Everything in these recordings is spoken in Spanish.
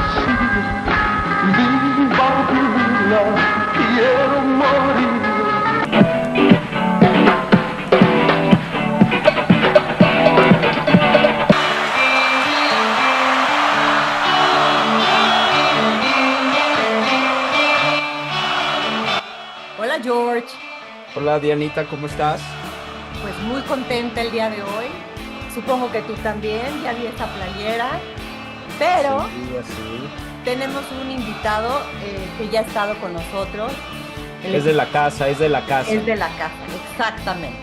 decir, viva vida, quiero morir. Hola George, Hola Dianita, ¿cómo estás? pues muy contenta el día de hoy. Supongo que tú también, ya vi esta playera, pero Sí, así. tenemos un invitado que ya ha estado con nosotros. Él Es de la casa, es de la casa. es de la casa, exactamente.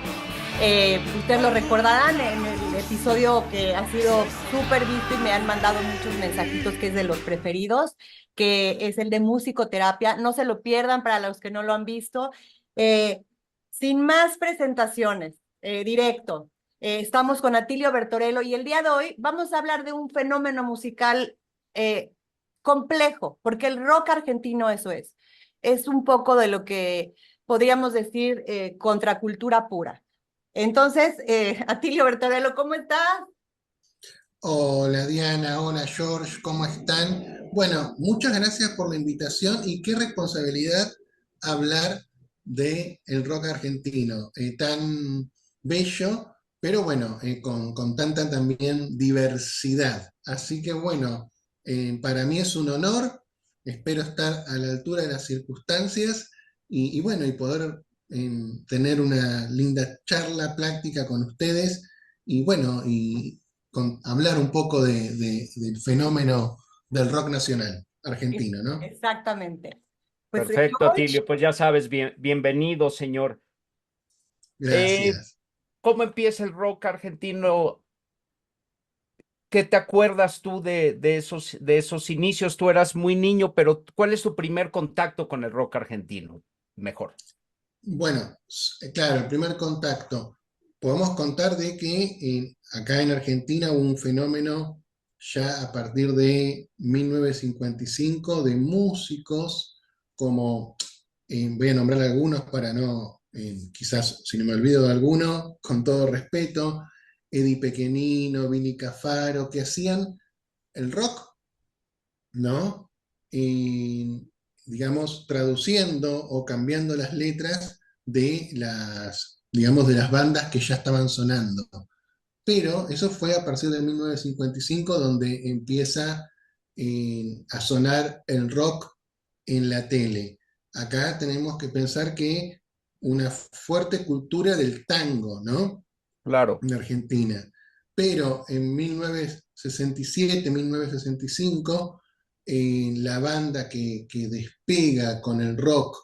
Ustedes lo recordarán en el episodio que ha sido súper visto y me han mandado muchos mensajitos, que es de los preferidos, que es el de musicoterapia. No se lo pierdan para los que no lo han visto. Eh, Sin más presentaciones, directo. Estamos con Atilio Bertorello y el día de hoy vamos a hablar de un fenómeno musical eh, complejo, porque el rock argentino eso es. Es un poco de lo que podríamos decir contracultura pura. Entonces, Atilio Bertorello, ¿cómo estás? Hola Diana, hola George, ¿cómo están? Bueno, muchas gracias por la invitación y qué responsabilidad hablar de el rock argentino, tan bello, pero bueno, con tanta también diversidad. Así que bueno, para mí es un honor, espero estar a la altura de las circunstancias y bueno, y poder tener una linda charla práctica con ustedes y bueno, hablar un poco del fenómeno del rock nacional argentino, ¿no? Exactamente. Pues Perfecto, George, Atilio. Pues ya sabes, bienvenido, señor. Eh, Gracias. ¿Cómo empieza el rock argentino? ¿Qué te acuerdas tú de esos inicios? Tú eras muy niño, pero ¿cuál es tu primer contacto con el rock argentino? Mejor. Bueno, claro, el primer contacto. Podemos contar de que acá en Argentina hubo un fenómeno ya a partir de 1955 de músicos como, voy a nombrar algunos para no, quizás si no me olvido de alguno, con todo respeto, Eddie Pequenino, Vini Cafaro, que hacían el rock, ¿no? Digamos, traduciendo o cambiando las letras de digamos, de las bandas que ya estaban sonando. Pero eso fue a partir de 1955 donde empieza a sonar el rock en la tele. Acá tenemos que pensar que una fuerte cultura del tango, ¿no? Claro. En Argentina. Pero en 1967, 1965, la banda que despega con el rock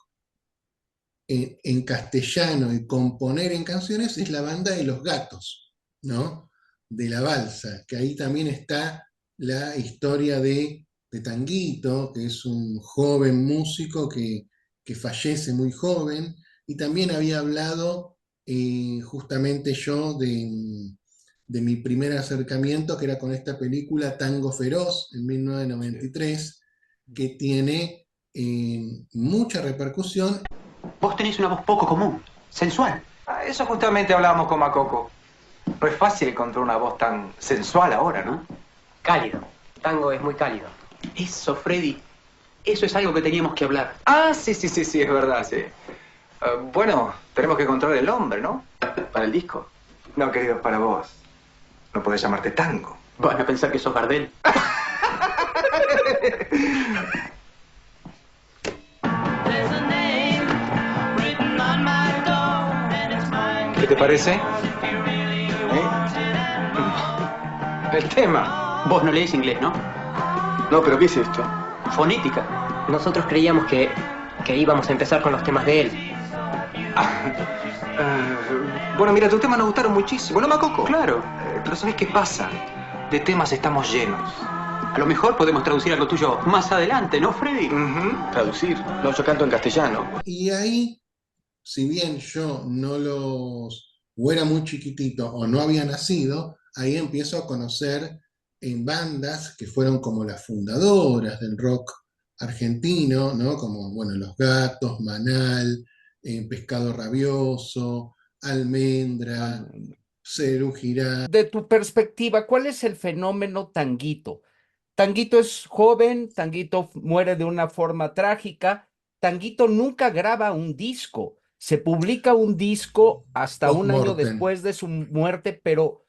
en castellano y componer en canciones es la banda de Los Gatos, ¿no? De la balsa, que ahí también está la historia de Tanguito, que es un joven músico que fallece muy joven, y también había hablado justamente yo de mi primer acercamiento, que era con esta película Tango Feroz, en 1993, que tiene mucha repercusión. Vos tenés una voz poco común, sensual. Eso justamente hablábamos con Macoco. No es fácil encontrar una voz tan sensual ahora, ¿no? Cálido. Tango es muy cálido. Eso, Freddy. Eso es algo que teníamos que hablar. Ah, sí, es verdad, sí. Bueno, tenemos que encontrar el hombre, ¿no? Para el disco. No, querido, para vos. No podés llamarte tango. Van a pensar que sos Gardel. ¿Qué te parece? El tema. Vos no lees inglés, ¿no? No, pero ¿qué es esto? Fonética. Nosotros creíamos que íbamos a empezar con los temas de él. Bueno, mira, tus temas nos gustaron muchísimo, ¿no, Macoco? Claro. Pero ¿sabés qué pasa? De temas estamos llenos. A lo mejor podemos traducir algo tuyo más adelante, ¿no, Freddy? Traducir. No, yo canto en castellano. Y ahí, si bien yo o era muy chiquitito o no había nacido, ahí empiezo a conocer en bandas que fueron como las fundadoras del rock argentino, ¿no? Como, bueno, Los Gatos, Manal, Pescado Rabioso, Almendra, Cerú Girán. De tu perspectiva, ¿cuál es el fenómeno tanguito? Tanguito es joven, Tanguito muere de una forma trágica, Tanguito nunca graba un disco, se publica un disco hasta un año Post-mortem. después de su muerte, pero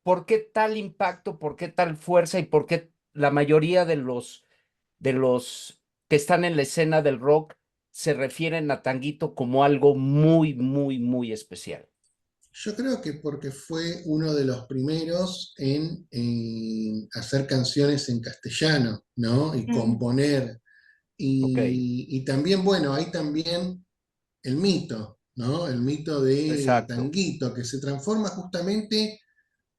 ¿por qué tal impacto, por qué tal fuerza y por qué la mayoría de los que están en la escena del rock se refieren a Tanguito como algo muy, muy, muy especial? Yo creo que porque fue uno de los primeros en hacer canciones en castellano, ¿no? Y Mm, componer. Ok, Y también, bueno, hay también el mito, ¿no? El mito de exacto. Tanguito, que se transforma justamente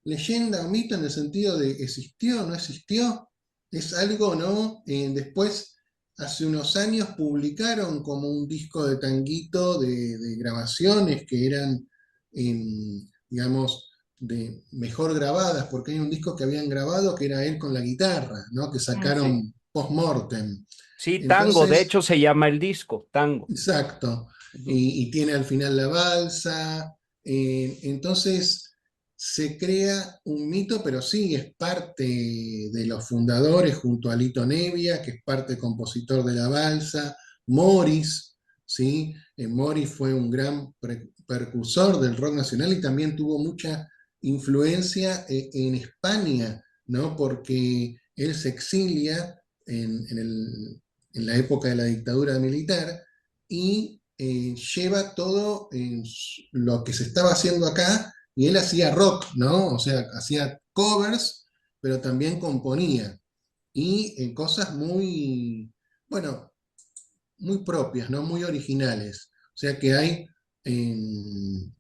leyenda o mito en el sentido de existió, no existió, es algo, ¿no? Después, hace unos años publicaron como un disco de Tanguito de grabaciones que eran, digamos, de mejor grabadas, porque hay un disco que habían grabado que era él con la guitarra, ¿no? Que Sí. sacaron post-mortem. Sí, Tango, de Entonces, hecho se llama el disco, Tango. exacto. Ujú. Y tiene al final la balsa. Entonces se crea un mito, pero sí es parte de los fundadores junto a Lito Nevia, que es parte compositor de la balsa. Morris, ¿sí? Morris fue un gran precursor del rock nacional y también tuvo mucha influencia en España, ¿no? Porque él se exilia en la época de la dictadura militar y lleva todo lo que se estaba haciendo acá y él hacía rock, ¿no? O sea, hacía covers, pero también componía y en cosas muy, bueno, muy propias, ¿no? Muy originales. O sea que hay,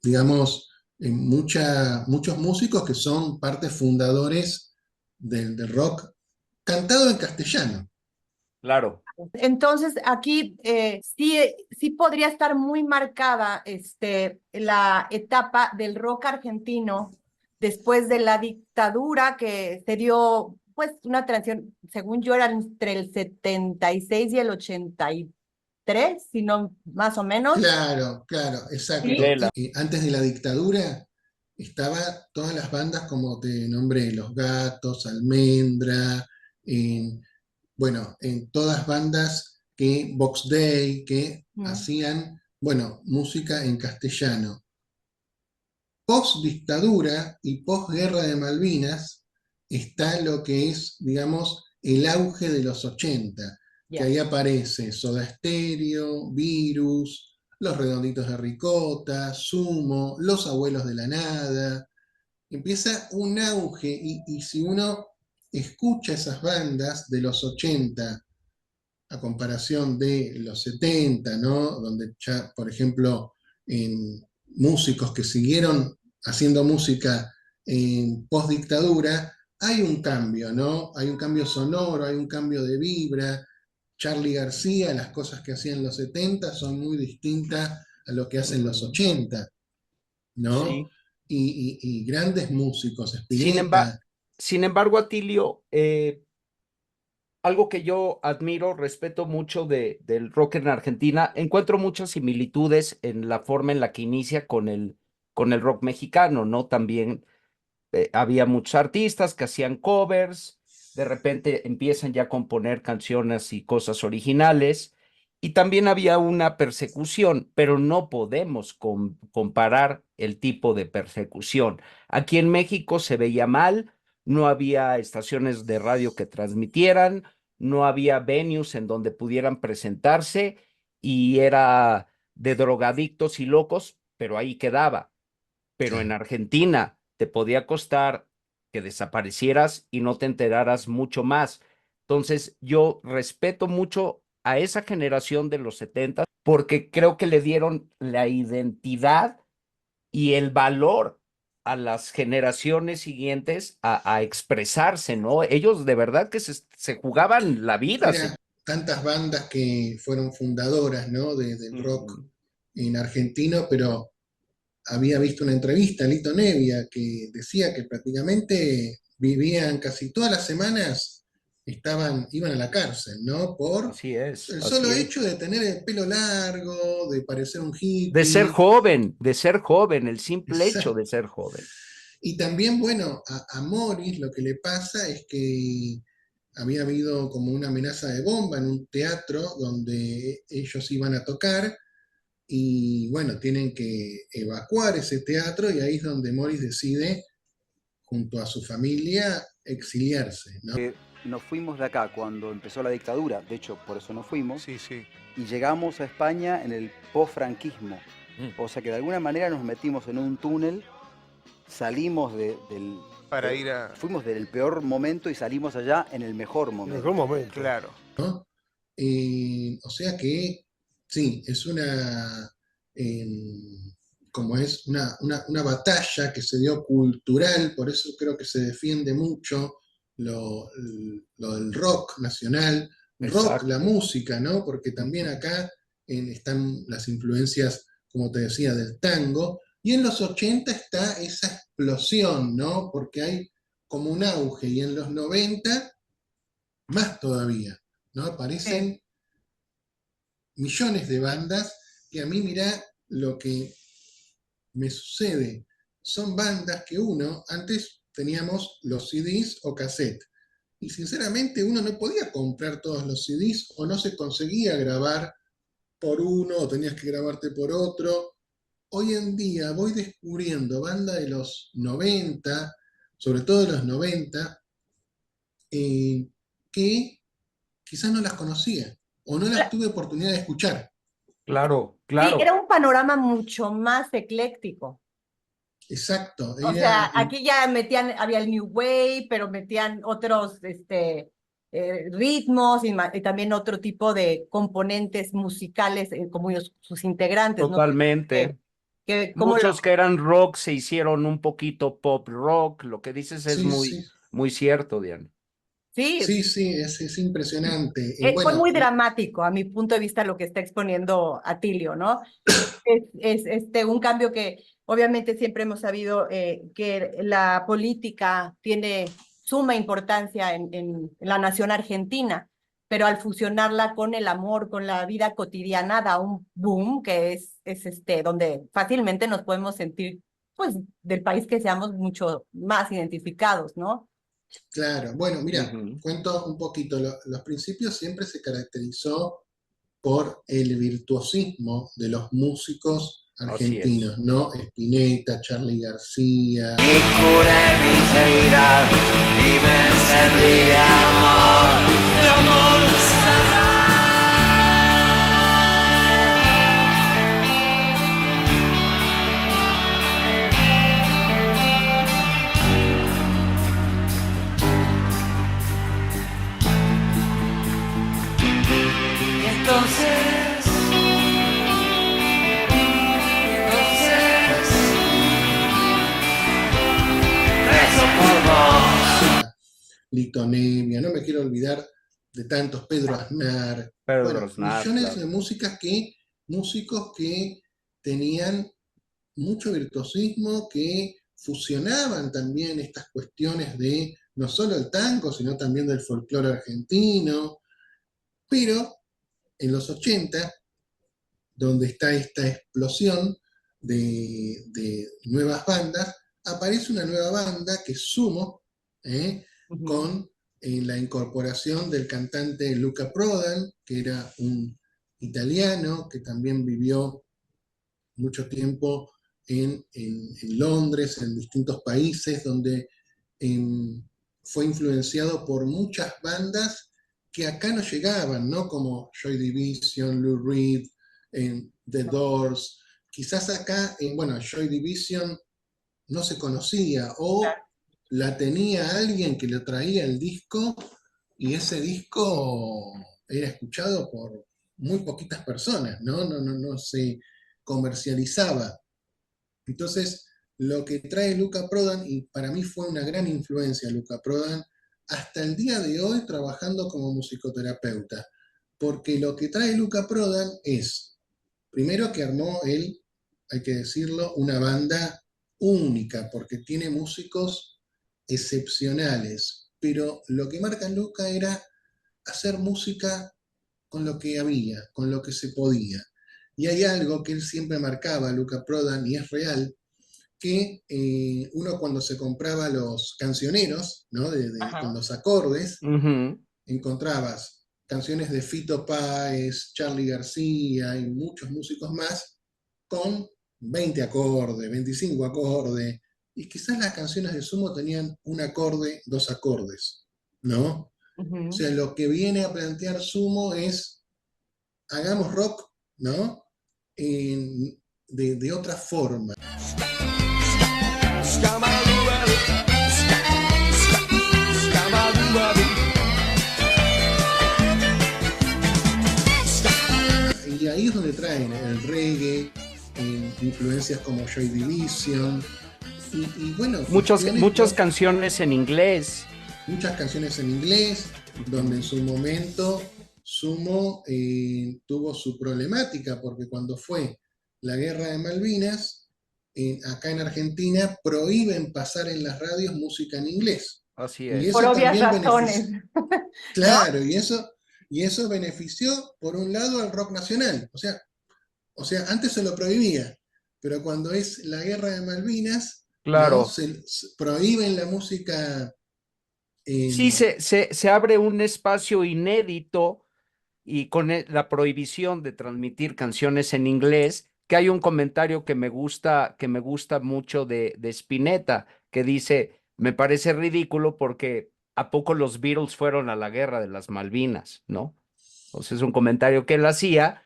digamos, muchos músicos que son partes fundadores del rock cantado en castellano. Claro, Entonces, aquí sí, sí podría estar muy marcada la etapa del rock argentino después de la dictadura que se dio, pues, una transición, según yo, era entre el 76 y el 83, si no más o menos. Claro, claro, Sí. exacto. Videla. Antes de la dictadura estaba todas las bandas como te nombré, Los Gatos, Almendra, en, bueno, en todas bandas que Box Day, que Mm, hacían, bueno, música en castellano. Post dictadura y post guerra de Malvinas está lo que es, digamos, el auge de los 80, que ya. ahí aparece Soda Stereo, Virus, Los Redonditos de Ricota, Sumo, Los Abuelos de la Nada. Empieza un auge y si uno escucha esas bandas de los 80 a comparación de los 70, ¿no? Donde ya, por ejemplo, en músicos que siguieron haciendo música en post-dictadura, hay un cambio, ¿no? Hay un cambio sonoro, hay un cambio de vibra. Charly García, las cosas que hacía en los 70 son muy distintas a lo que hacen los Ujú. 80, ¿no? Sí. Y grandes músicos, Sin embargo, Spinetta, sin embargo, Atilio, algo que yo admiro, respeto mucho del rock en Argentina, encuentro muchas similitudes en la forma en la que inicia con el rock mexicano, ¿no? También había muchos artistas que hacían covers, de repente empiezan ya a componer canciones y cosas originales, y también había una persecución, pero no podemos comparar el tipo de persecución. Aquí en México se veía mal, no había estaciones de radio que transmitieran, no había venues en donde pudieran presentarse y era de drogadictos y locos, pero ahí quedaba. Pero en claro. Argentina te podía costar que desaparecieras y no te enteraras mucho más. Entonces, yo respeto mucho a esa generación de los 70 porque creo que le dieron la identidad y el valor a las generaciones siguientes a expresarse, ¿no? Ellos de verdad que se jugaban la vida. Mira, tantas bandas que fueron fundadoras, ¿no? Del rock Ujú. en argentino, pero había visto una entrevista a Lito Nevia que decía que prácticamente vivían casi todas las semanas, iban a la cárcel, ¿no? Por Así es, el solo así es. hecho de tener el pelo largo, de parecer un hippie. De ser joven, el simple hecho Exacto. de ser joven. Y también, bueno, a Morris lo que le pasa es que había habido como una amenaza de bomba en un teatro donde ellos iban a tocar y bueno, tienen que evacuar ese teatro y ahí es donde Morris decide, junto a su familia, exiliarse, ¿no? Nos fuimos de acá cuando empezó la dictadura, de hecho por eso nos fuimos, Sí, sí. y llegamos a España en el post-franquismo. Mm. O sea que de alguna manera nos metimos en un túnel, salimos del... Para ir a... Fuimos del peor momento y salimos allá en el mejor momento. Mejor momento. Claro. ¿No? O sea que sí, es como es una batalla que se dio cultural, por eso creo que se defiende mucho lo del rock nacional, rock, Exacto. la música, ¿no? Porque también acá están las influencias, como te decía, del tango, y en los 80 está esa explosión, ¿no? Porque hay como un auge, y en los 90 más todavía, ¿no? Aparecen millones de bandas que a mí, mirá lo que me sucede. Son bandas que antes teníamos los CDs o cassette, y sinceramente uno no podía comprar todos los CDs o no se conseguía grabar por uno o tenías que grabarte por otro. Hoy en día voy descubriendo bandas de los 90, sobre todo de los 90, que quizás no las conocía o no las tuve oportunidad de escuchar. Claro, Sí, claro. era un panorama mucho más ecléctico. Exacto. O sea, aquí ya había el New Wave, pero metían otros ritmos y también otro tipo de componentes musicales como sus integrantes, ¿no? Totalmente. Como Muchos que eran rock se hicieron un poquito pop rock. Lo que dices es Sí, muy, sí. muy cierto, Diana. Sí, Sí, es impresionante. fue Bueno, muy dramático a mi punto de vista lo que está exponiendo Atilio, ¿no? Es un cambio que obviamente siempre hemos sabido que la política tiene suma importancia en la nación argentina, pero al fusionarla con el amor, con la vida cotidiana, da un boom que es donde fácilmente nos podemos sentir, pues, del país que seamos mucho más identificados, ¿no? claro. Bueno, mira, Ujú. cuento un poquito. Los Principios siempre se caracterizó por el virtuosismo de los músicos Así argentinos, es. ¿no? Spinetta, Charly García. Lito Nevia, no me quiero olvidar de tantos, Pedro Aznar. Pedro Bueno, Aznar, millones claro. de músicos que tenían mucho virtuosismo, que fusionaban también estas cuestiones de no solo el tango, sino también del folclore argentino. Pero en los 80, donde está esta explosión de nuevas bandas, aparece una nueva banda que es Sumo, con la incorporación del cantante Luca Prodan, que era un italiano que también vivió mucho tiempo en Londres, en distintos países, donde fue influenciado por muchas bandas que acá no llegaban, ¿no? Como Joy Division, Lou Reed, The Doors. Quizás acá, bueno, Joy Division no se conocía o la tenía alguien que le traía el disco y ese disco era escuchado por muy poquitas personas, no se comercializaba. Entonces, lo que trae Luca Prodan, y para mí fue una gran influencia Luca Prodan, hasta el día de hoy trabajando como musicoterapeuta, porque lo que trae Luca Prodan es, primero que armó él, hay que decirlo, una banda única, porque tiene músicos excepcionales, pero lo que marca Luca era hacer música con lo que había, con lo que se podía. Y hay algo que él siempre marcaba, Luca Prodan, y es real, que uno cuando se compraba los cancioneros, ¿no? Con los acordes, encontrabas canciones de Fito Páez, Charly García y muchos músicos más con 20 acordes, 25 acordes, y quizás las canciones de Sumo tenían un acorde, dos acordes, ¿no? O sea, lo que viene a plantear Sumo es, hagamos rock, ¿no? De otra forma. Y ahí es donde traen el reggae, influencias como Joy Division, y bueno, muchas canciones en inglés. Muchas canciones en inglés, donde en su momento Sumo tuvo su problemática, porque cuando fue la guerra de Malvinas, acá en Argentina prohíben pasar en las radios música en inglés. Así Y es. eso Por obvias también razones. Claro, y eso benefició, por un lado, al rock nacional. O sea, antes se lo prohibía, pero cuando es la guerra de Malvinas, ¿no? Claro. Se prohíben la música. Sí, se abre un espacio inédito y con la prohibición de transmitir canciones en inglés, que hay un comentario que me gusta mucho de Spinetta, que dice, me parece ridículo porque ¿a poco los Beatles fueron a la guerra de las Malvinas, no? O sea, es un comentario que él hacía,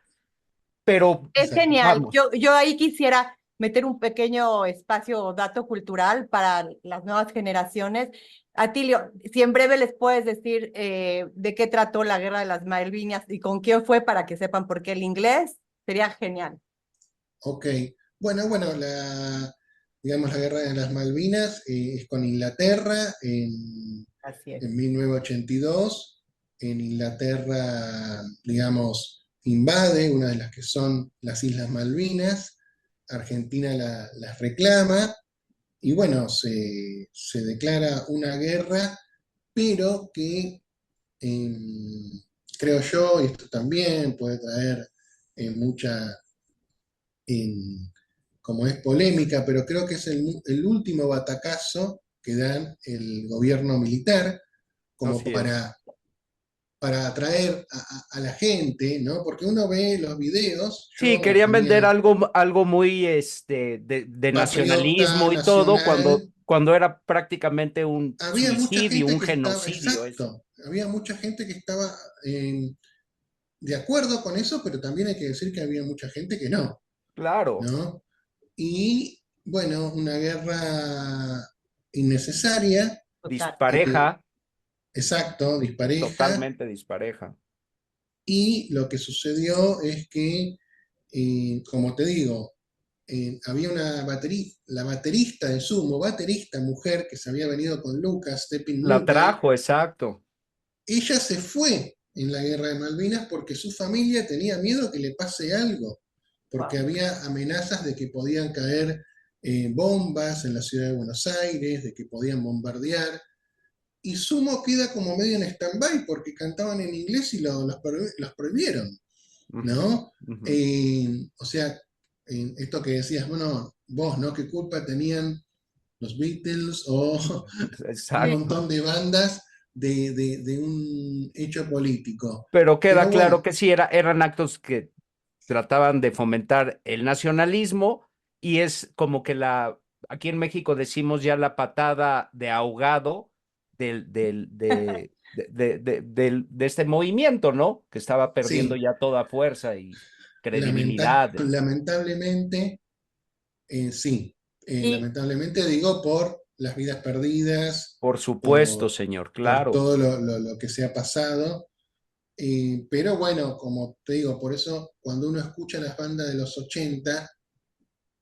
pero Es genial. vamos. Yo ahí quisiera meter un pequeño espacio o dato cultural para las nuevas generaciones. Atilio, si en breve les puedes decir de qué trató la Guerra de las Malvinas y con quién fue para que sepan por qué el inglés, sería genial. Ok, bueno, digamos, la guerra de las Malvinas es con Inglaterra Así es. en 1982. En Inglaterra, digamos, invade una de las que son las Islas Malvinas. Argentina las reclama y bueno, se declara una guerra, pero que creo yo, y esto también puede traer mucha, como es polémica, pero creo que es el último batacazo que dan el gobierno militar como Así es. para atraer a la gente, ¿no? Porque uno ve los videos. Sí, Yo querían vender tenía algo muy de patriota, nacionalismo y todo, nacional. cuando era prácticamente un Había mucha suicidio, gente un que estaba, genocidio eso. exacto, había mucha gente que estaba de acuerdo con eso, pero también hay que decir que había mucha gente que no, Claro, ¿no? Y bueno, una guerra innecesaria, Total. dispareja, exacto, dispareja, totalmente dispareja. y lo que sucedió es que, como te digo, había la baterista de Sumo, baterista mujer que se había venido con Lucas, Stephen La Mulvey. trajo, exacto. Ella se fue en la guerra de Malvinas porque su familia tenía miedo que le pase algo, porque Wow. había amenazas de que podían caer bombas en la ciudad de Buenos Aires, de que podían bombardear. Y Sumo queda como medio en stand-by porque cantaban en inglés y los prohibieron, ¿no? Ujú. O sea, esto que decías, bueno, vos, ¿no? ¿Qué culpa tenían los Beatles o un Exacto. montón de bandas de un hecho político? Pero queda Pero claro bueno, que sí, eran actos que trataban de fomentar el nacionalismo y es como que aquí en México decimos ya la patada de ahogado de este movimiento, ¿no? Que estaba perdiendo sí, ya toda fuerza y credibilidad. lamentablemente, sí. Y Lamentablemente digo por las vidas perdidas, Por supuesto, por, señor, por claro. todo lo que se ha pasado. Pero bueno, como te digo, por eso cuando uno escucha las bandas de los 80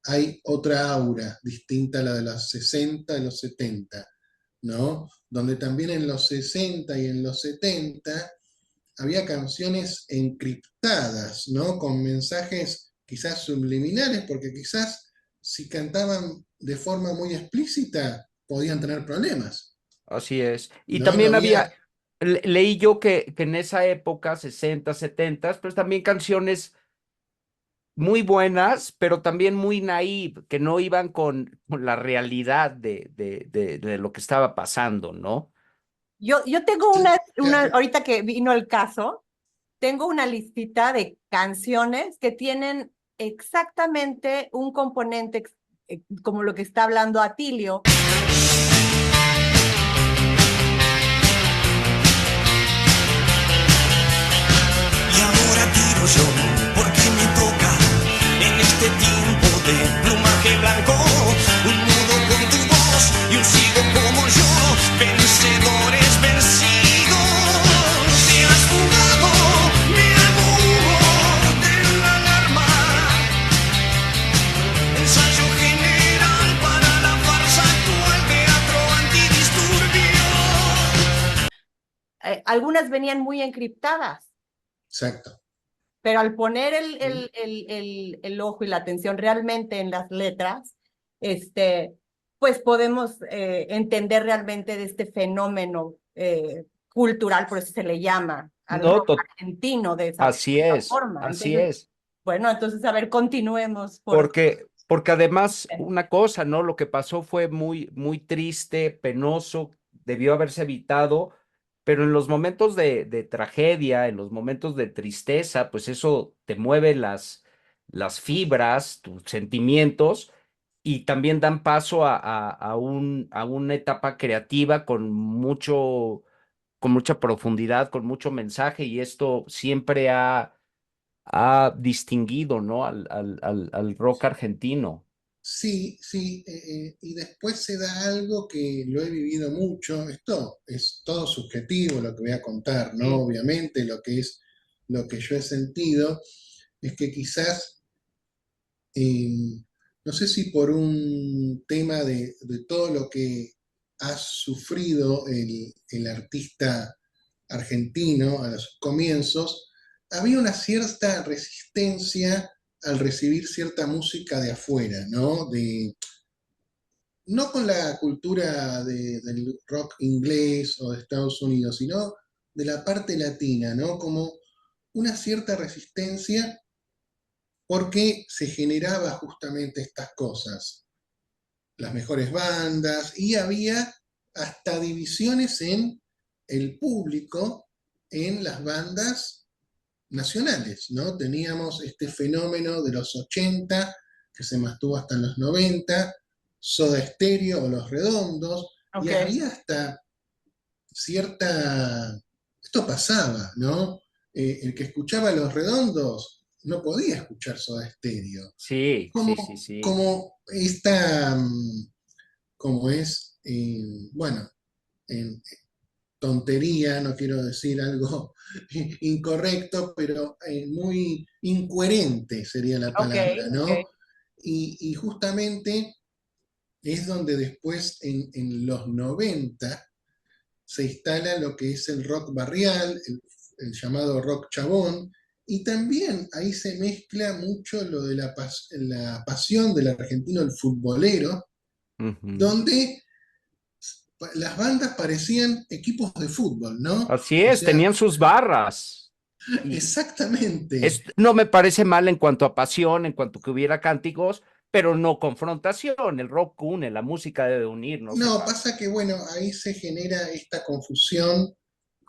hay otra aura distinta a la de los 60 y los 70, ¿no? Donde también en los 60 y en los 70 había canciones encriptadas, ¿no? Con mensajes quizás subliminales, porque quizás si cantaban de forma muy explícita podían tener problemas, Así es. Y ¿no? No también había, leí yo que en esa época, 60, 70, pues también canciones muy buenas, pero también muy naive, que no iban con la realidad de lo que estaba pasando, ¿no? Yo tengo ahorita que vino el caso, tengo una listita de canciones que tienen exactamente un componente como lo que está hablando Atilio. Y ahora tiro yo, porque me toca en este tiempo de plumaje blanco, un mudo con tu voz y un ciego como yo, vencedores vencidos. Te has jugado, me hago humo de la alarma, ensayo general para la farsa actual, teatro antidisturbio. Algunas venían muy encriptadas. Exacto. Pero al poner el ojo y la atención realmente en las letras, pues podemos entender realmente de este fenómeno cultural, por eso se le llama al No, rock argentino de esa así es, forma. así Entonces, es. bueno, entonces, a ver, continuemos. Porque además, una cosa, ¿no? Lo que pasó fue muy, muy triste, penoso, debió haberse evitado, pero en los momentos de tragedia, en los momentos de tristeza, pues eso te mueve las fibras, tus sentimientos, y también dan paso a una etapa creativa con mucha profundidad, con mucho mensaje, y esto siempre ha distinguido, ¿no? Al rock argentino. Sí, sí, y después se da algo que lo he vivido mucho. Esto es todo subjetivo lo que voy a contar, ¿no? Sí. Obviamente lo que yo he sentido es que quizás, eh, no sé si por un tema de todo lo que ha sufrido el artista argentino a los comienzos, había una cierta resistencia al recibir cierta música de afuera, ¿no? No con la cultura del rock inglés o de Estados Unidos, sino de la parte latina, ¿no? Como una cierta resistencia porque se generaba justamente estas cosas, las mejores bandas, y había hasta divisiones en el público, en las bandas nacionales, ¿no? Teníamos este fenómeno de los 80 que se mantuvo hasta los 90, Soda Stereo o Los Redondos, y Okay. había hasta cierta... Esto pasaba, ¿no? El que escuchaba Los Redondos no podía escuchar Soda Stereo. Sí, sí, sí, Como, sí. como esta, como es, bueno, en tontería, no quiero decir algo incorrecto, pero muy incoherente sería la palabra, Okay. ¿no? Y justamente es donde después en los 90 se instala lo que es el rock barrial, el llamado rock chabón, y también ahí se mezcla mucho lo de la pasión del argentino, el futbolero, Ujú. donde las bandas parecían equipos de fútbol, ¿no? Así O es, sea, tenían sus barras. Y exactamente. no me parece mal en cuanto a pasión, en cuanto que hubiera cánticos, pero no confrontación. El rock une, la música debe unir, no No, separar. pasa que, bueno, ahí se genera esta confusión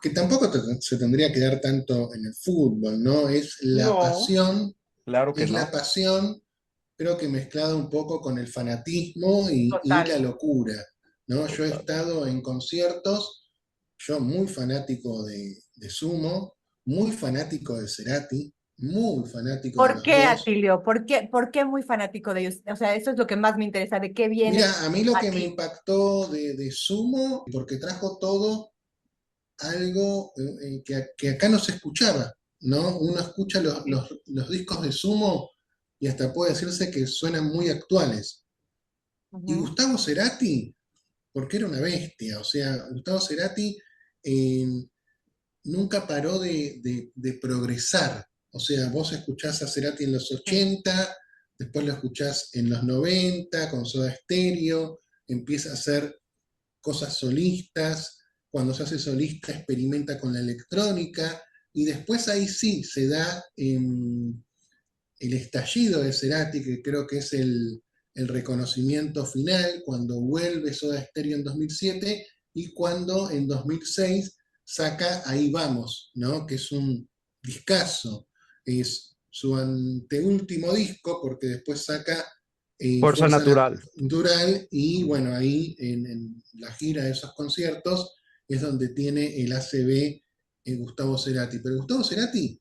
que tampoco se tendría que dar tanto en el fútbol, ¿no? No, claro que Es la no. pasión, creo que mezclada un poco con el fanatismo y Total. la locura, ¿no? Yo he Total. estado en conciertos, yo muy fanático de Sumo, muy fanático de Cerati, muy fanático de ¿Por los qué, dos. Atilio? Por qué muy fanático de ellos? O sea, eso es lo que más me interesa. ¿De qué viene Mira, a mí lo que me aquí? impactó de Sumo, porque trajo todo algo que acá no se escuchaba, ¿no? Uno escucha los discos de Sumo y hasta puede decirse que suenan muy actuales. Y Ujú. Gustavo Cerati, porque era una bestia, o sea, Gustavo Cerati eh, nunca paró de progresar. O sea, vos escuchás a Cerati en los Sí. 80, después lo escuchás en los 90 con Soda Stereo, empieza a hacer cosas solistas, cuando se hace solista experimenta con la electrónica, y después ahí sí se da el estallido de Cerati, que creo que es el reconocimiento final, cuando vuelve Soda Stereo en 2007, y cuando en 2006 saca Ahí Vamos, ¿no? Que es un discazo, es su anteúltimo disco, porque después saca Fuerza Natural. Natural, y bueno, ahí en la gira de esos conciertos es donde tiene el ACB Gustavo Cerati. Pero Gustavo Cerati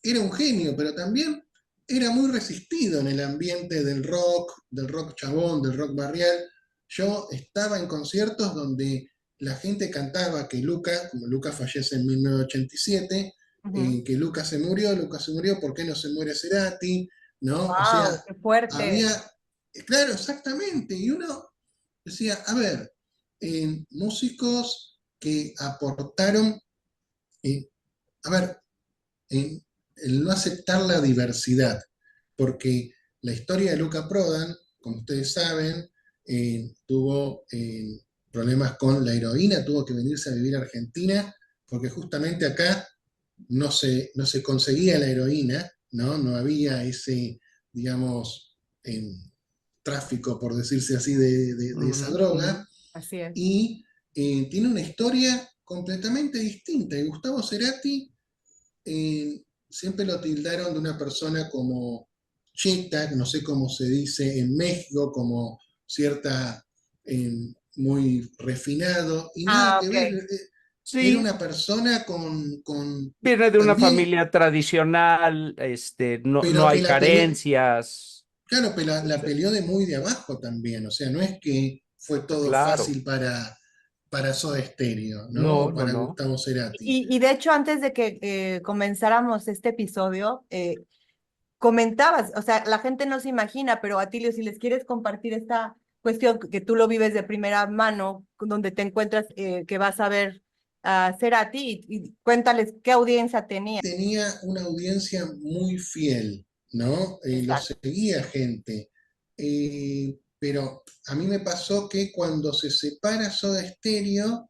era un genio, pero también era muy resistido en el ambiente del rock chabón, del rock barrial. Yo estaba en conciertos donde la gente cantaba que Luca, como Luca fallece en 1987, que Luca se murió, ¿por qué no se muere Cerati? ¿No? Wow, O sea, qué fuerte. había, claro, exactamente, y uno decía, a ver, músicos que aportaron, a ver, el no aceptar la diversidad, porque la historia de Luca Prodan, como ustedes saben, tuvo problemas con la heroína, tuvo que venirse a vivir a Argentina, porque justamente acá no se conseguía la heroína, ¿no? No había ese, digamos, tráfico, por decirse así, de esa droga. Así es. Y tiene una historia completamente distinta. Y Gustavo Cerati siempre lo tildaron de una persona como cheta, no sé cómo se dice en México, como cierta, muy refinado, y nada que ver. Era Sí, una persona viene de una también, familia tradicional, no, no pero que hay carencias, claro, pero la peleó de muy de abajo también, o sea, no es que fue todo claro. fácil para Soda Stereo, ¿no? No, O no, para no. Gustavo Cerati. Y de hecho, antes de que comenzáramos este episodio, comentabas, o sea, la gente no se imagina, pero Atilio, si les quieres compartir esta cuestión que tú lo vives de primera mano, donde te encuentras, que vas a ver a Cerati, y cuéntales qué audiencia tenía. Tenía una audiencia muy fiel, ¿no? Lo Exacto. seguía gente. Pero a mí me pasó que cuando se separa Soda Stereo,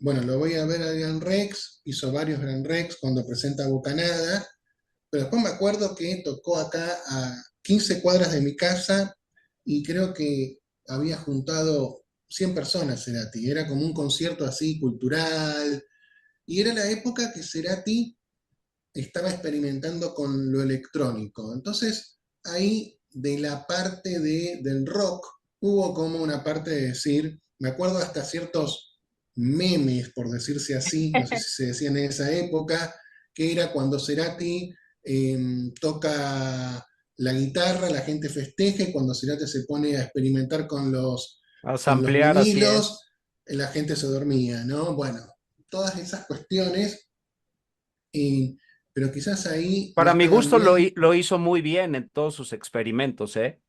bueno, lo voy a ver a Gran Rex, hizo varios Gran Rex cuando presenta Bocanada, pero después me acuerdo que tocó acá a 15 cuadras de mi casa y creo que había juntado 100 personas Cerati. Era como un concierto así cultural, y era la época que Cerati estaba experimentando con lo electrónico. Entonces, ahí de la parte del rock hubo como una parte de decir, me acuerdo hasta ciertos memes, por decirse así, no sé si se decían en esa época, que era cuando Cerati toca la guitarra, la gente festeja, y cuando Cerati se pone a experimentar A con los samplear, así vinilos, es. la gente se dormía, ¿no? Bueno, todas esas cuestiones, eh, pero quizás ahí no Para mi estaban gusto bien. lo hizo muy bien en todos sus experimentos, ¿eh?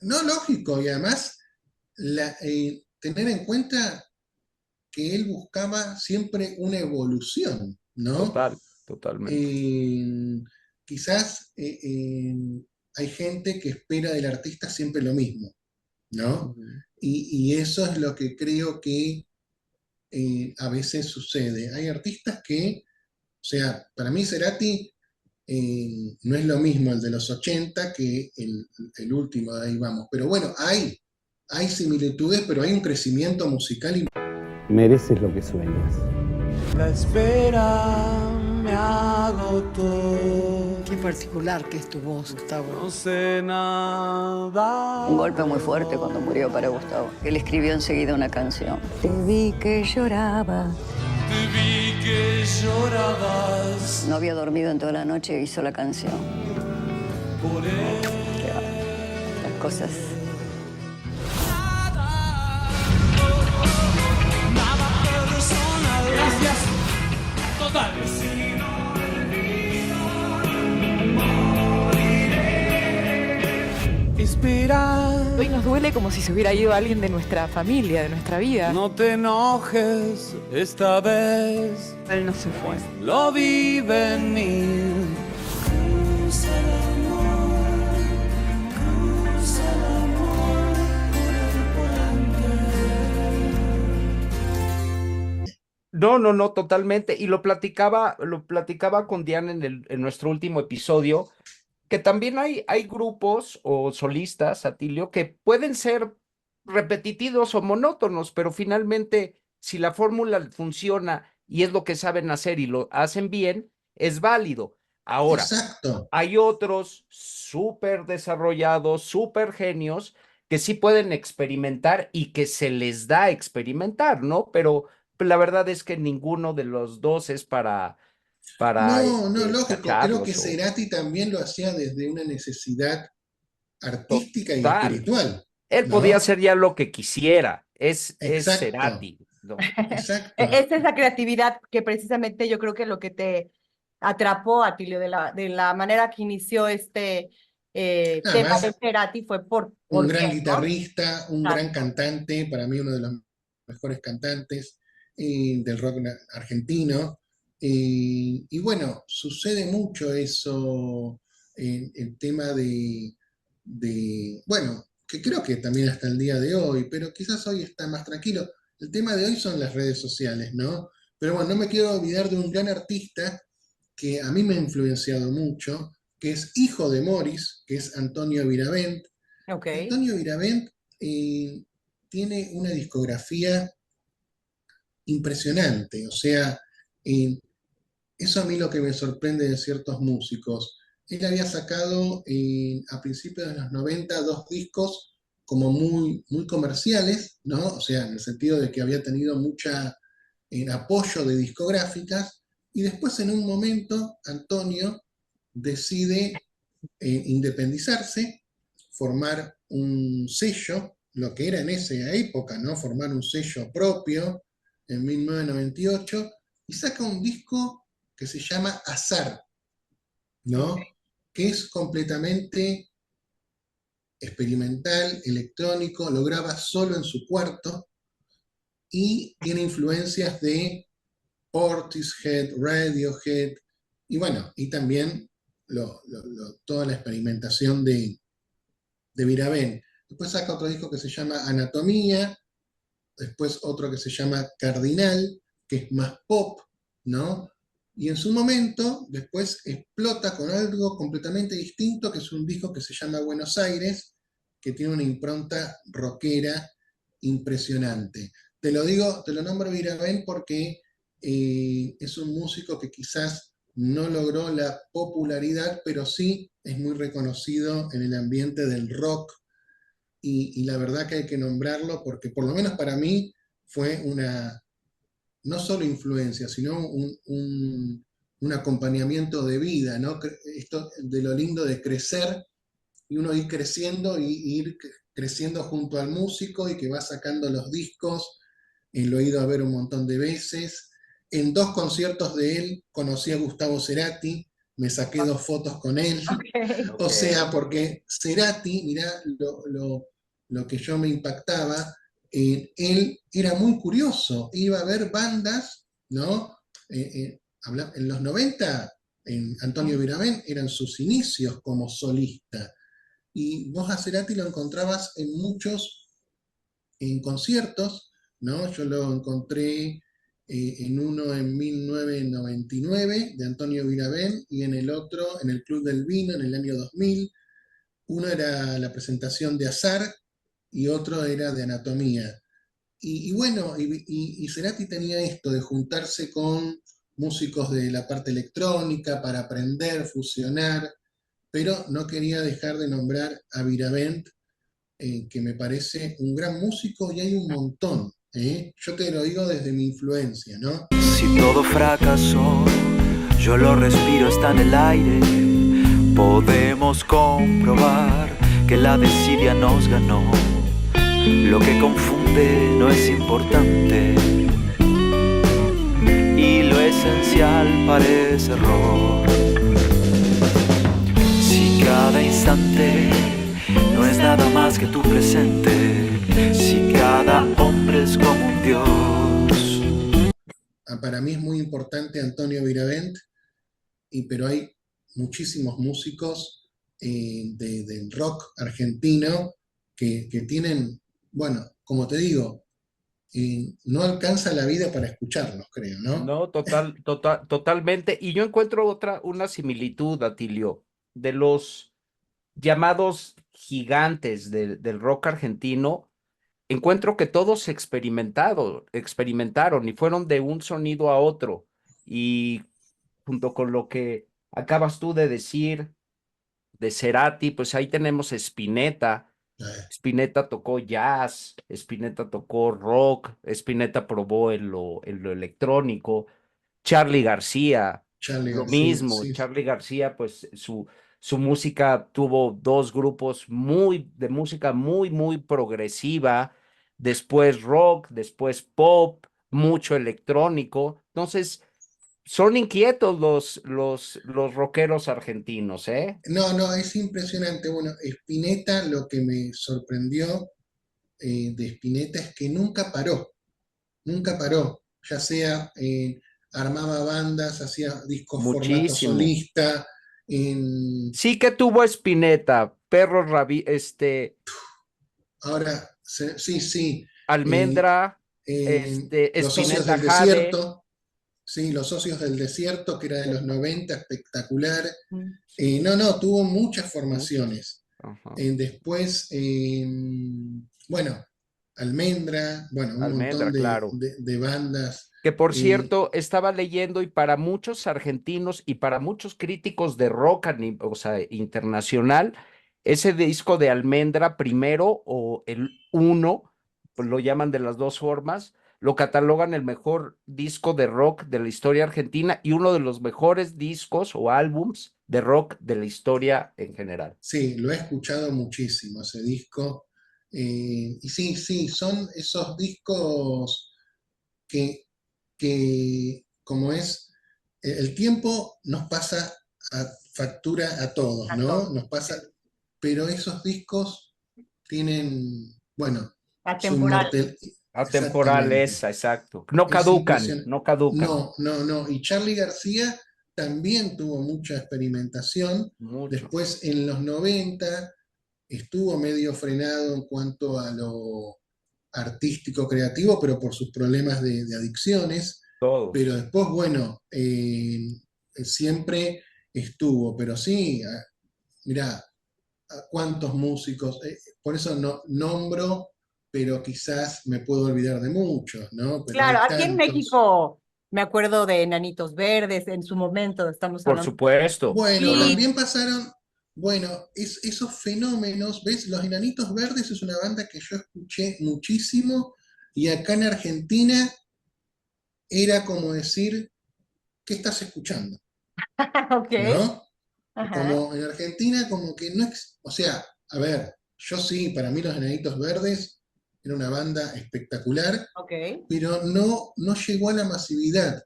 No, lógico, y además tener en cuenta que él buscaba siempre una evolución, ¿no? Totalmente. Eh, Quizás hay gente que espera del artista siempre lo mismo, ¿no? Ujú. Y eso es lo que creo que a veces sucede. Hay artistas que, o sea, para mí Cerati no es lo mismo el de los 80 que el último de Ahí Vamos. Pero bueno, hay similitudes, pero hay un crecimiento musical. Mereces lo que sueñas. La espera me agotó. Qué particular que es tu voz, Gustavo. No sé nada. Un golpe muy fuerte cuando murió para Gustavo. Él escribió enseguida una canción. Te vi que lloraba. Te vi que llorabas. No había dormido en toda la noche e hizo la canción. Por él. Las cosas. Nada personal. Gracias. Totales. Espera. Hoy nos duele como si se hubiera ido alguien de nuestra familia, de nuestra vida. No te enojes esta vez. Él no se fue. Lo vi venir. Cruza el amor, cruza el amor por el volante. No, totalmente. Y lo platicaba con Diana en nuestro último episodio, que también hay grupos o solistas, Atilio, que pueden ser repetitivos o monótonos, pero finalmente, si la fórmula funciona y es lo que saben hacer y lo hacen bien, es válido. Ahora, Exacto. hay otros súper desarrollados, súper genios, que sí pueden experimentar y que se les da experimentar, ¿no? Pero la verdad es que ninguno de los dos es para No, lógico. Creo que tacharlos o Cerati también lo hacía desde una necesidad artística y total. espiritual, Él podía ¿no? hacer ya lo que quisiera. Es Exacto, Cerati, ¿no? exacto. Es esa creatividad que precisamente yo creo que lo que te atrapó, Atilio, de la manera que inició este tema de Además, Cerati fue un ¿por qué, gran no? guitarrista, un gran Exacto. cantante, para mí uno de los mejores cantantes del rock argentino. Y bueno, sucede mucho eso, el tema bueno, que creo que también hasta el día de hoy, pero quizás hoy está más tranquilo. El tema de hoy son las redes sociales, ¿no? Pero bueno, no me quiero olvidar de un gran artista que a mí me ha influenciado mucho, que es hijo de Morris, que es Antonio Viravent. Ok. Antonio Viravent tiene una discografía impresionante, o sea, eh, eso a mí lo que me sorprende de ciertos músicos. Él había sacado a principios de los 90 dos discos como muy comerciales, ¿no? O sea, en el sentido de que había tenido mucha apoyo de discográficas, y después en un momento Antonio decide independizarse, formar un sello, lo que era en esa época, ¿no? Formar un sello propio en 1998 y saca un disco que se llama Azar, Ok. ¿no? Que es completamente experimental, electrónico, lo graba solo en su cuarto y tiene influencias de Portishead, Radiohead, y bueno, y también toda la experimentación de Viravent. Después saca otro disco que se llama Anatomía, después otro que se llama Cardinal, que es más pop, ¿no? Y en su momento, después explota con algo completamente distinto, que es un disco que se llama Buenos Aires, que tiene una impronta rockera impresionante. Te lo digo, te lo nombro Viravent porque es un músico que quizás no logró la popularidad, pero sí es muy reconocido en el ambiente del rock y la verdad que hay que nombrarlo porque por lo menos para mí fue una, no solo influencia, sino un acompañamiento de vida, ¿no? Esto de lo lindo de crecer y uno ir creciendo y ir creciendo junto al músico y que va sacando los discos, lo he ido a ver un montón de veces. En dos conciertos de él conocí a Gustavo Cerati, me saqué dos fotos con él. Ok. O sea, porque Cerati, mirá lo que yo me impactaba, él era muy curioso, iba a ver bandas, ¿no? En los 90, Antonio Viravent eran sus inicios como solista, y vos a Cerati lo encontrabas en muchos en conciertos, ¿no? Yo lo encontré en uno en 1999 de Antonio Viravent y en el otro en el Club del Vino en el año 2000. Uno era la presentación de Azar y otro era de Anatomía. Y bueno, y Cerati tenía esto de juntarse con músicos de la parte electrónica para aprender, fusionar, pero no quería dejar de nombrar a Viravent, que me parece un gran músico y hay un montón. Yo te lo digo desde mi influencia, ¿no? Si todo fracasó, yo lo respiro, está en el aire. Podemos comprobar que la desidia nos ganó. Lo que confunde no es importante y lo esencial parece error. Si cada instante no es nada más que tu presente, si cada hombre es como un dios. Para mí es muy importante Antonio Viravent, pero hay muchísimos músicos del rock argentino que tienen, bueno, como te digo, no alcanza la vida para escucharlos, creo, ¿no? No, totalmente. Y yo encuentro una similitud, Atilio, de los llamados gigantes del rock argentino. encuentro que todos experimentaron y fueron de un sonido a otro. Y junto con lo que acabas tú de decir de Cerati, pues ahí tenemos Spinetta. Spinetta tocó jazz, Spinetta tocó rock, Spinetta probó en lo electrónico. Charly García, Charly lo García, mismo. sí. Charly García, pues su música tuvo dos grupos de música muy progresiva, después rock, después pop, mucho electrónico. Entonces, son inquietos los rockeros argentinos, ¿eh? No, no, es impresionante. Bueno, Spinetta, lo que me sorprendió de Spinetta es que nunca paró, ya sea armaba bandas, hacía discos formato Muchísimo. solista, en, Sí que tuvo Spinetta, ahora, sí, sí, Almendra, Los Socios Spinetta del Jade. Desierto, sí, Los Socios del Desierto, que era de los 90, espectacular. No, no, tuvo muchas formaciones. Ajá. Después, bueno, Almendra, bueno, un montón Almendra, claro. de bandas. Que por cierto, estaba leyendo y para muchos argentinos y para muchos críticos de rock, o sea, internacional, ese disco de Almendra primero o el uno, pues lo llaman de las dos formas, lo catalogan el mejor disco de rock de la historia argentina y uno de los mejores discos o álbums de rock de la historia en general. Sí, lo he escuchado muchísimo ese disco. Y sí, sí, son esos discos que como es, el tiempo nos pasa a factura a todos, ¿no? Nos pasa, pero esos discos tienen, bueno, su Atemporal. Atemporal exactamente. esa, exacto. No Es caducan, impresionante. no caducan. No, no, no. Y Charly García también tuvo mucha experimentación. Mucho. Después, en los 90, estuvo medio frenado en cuanto a lo artístico, creativo, pero por sus problemas de adicciones. Todos. Pero después, bueno, siempre estuvo. Pero sí, mirá, cuántos músicos, por eso no nombro, pero quizás me puedo olvidar de muchos, ¿no? Pero Claro, hay aquí en tantos. México me acuerdo de Enanitos Verdes en su momento, estamos Por hablando. supuesto. Bueno, Y también pasaron, bueno, esos fenómenos, ¿ves? Los Enanitos Verdes es una banda que yo escuché muchísimo y acá en Argentina era como decir, ¿qué estás escuchando? ok. ¿No? Ajá. Como en Argentina, como que no, o sea, a ver, yo sí, para mí los Enanitos Verdes era una banda espectacular, Ok. pero no llegó a la masividad.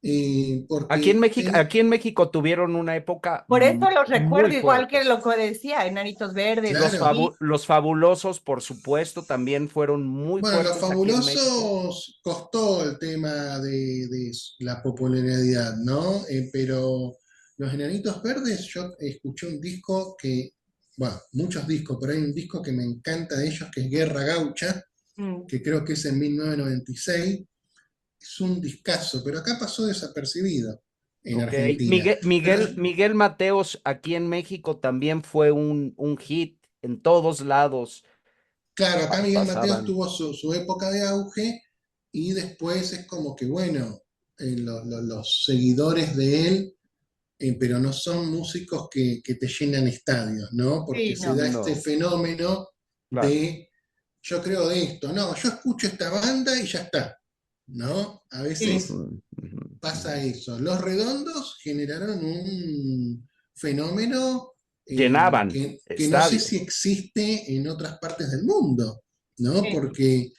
Aquí Porque en México tuvieron una época Por eso los recuerdo muy igual que fuertes. lo que decía, Enanitos Verdes. claro, Los Fabulosos, por supuesto, también fueron muy bueno, los fuertes aquí en México. fabulosos costó el tema de la popularidad, ¿no? Pero los Enanitos Verdes, yo escuché un disco que, bueno, muchos discos, pero hay un disco que me encanta de ellos, que es Guerra Gaucha, que creo que es en 1996. Es un discazo, pero acá pasó desapercibido en Ok. Argentina. Pero Miguel Mateos aquí en México también fue un hit en todos lados. claro, acá Miguel Mateos Pasaban. tuvo su época de auge y después es como que, bueno, los seguidores de él, pero no son músicos que te llenan estadios, ¿no? Porque Sí, se no. da este No, fenómeno claro. de, yo creo de esto, no, yo escucho esta banda y ya está, ¿no? A veces Ujú, ujú. pasa eso. Los Redondos generaron un fenómeno Llenaban que no sé si estadios. existe en otras partes del mundo, ¿no? Sí. Porque,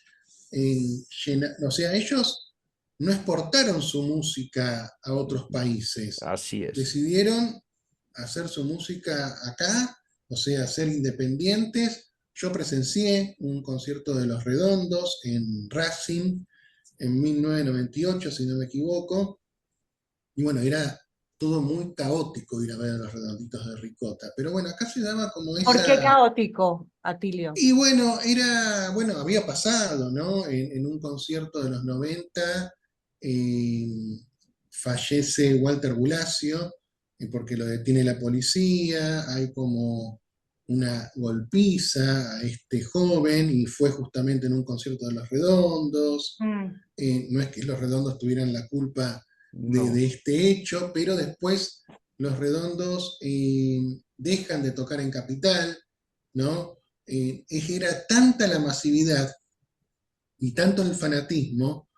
o sea, ellos no exportaron su música a otros países, Así es. decidieron hacer su música acá, o sea, ser independientes. Yo presencié un concierto de Los Redondos en Racing en 1998, si no me equivoco, y bueno, era todo muy caótico ir a ver a Los Redonditos de Ricota, pero bueno, acá se daba como ¿Por qué esa. caótico, Atilio? Y bueno, bueno, había pasado, ¿no? En un concierto de los 90 fallece Walter Bulacio, porque lo detiene la policía, hay como una golpiza a este joven y fue justamente en un concierto de Los Redondos. No es que Los Redondos tuvieran la culpa de este hecho, pero después Los Redondos dejan de tocar en Capital, ¿no? Era tanta la masividad y tanto el fanatismo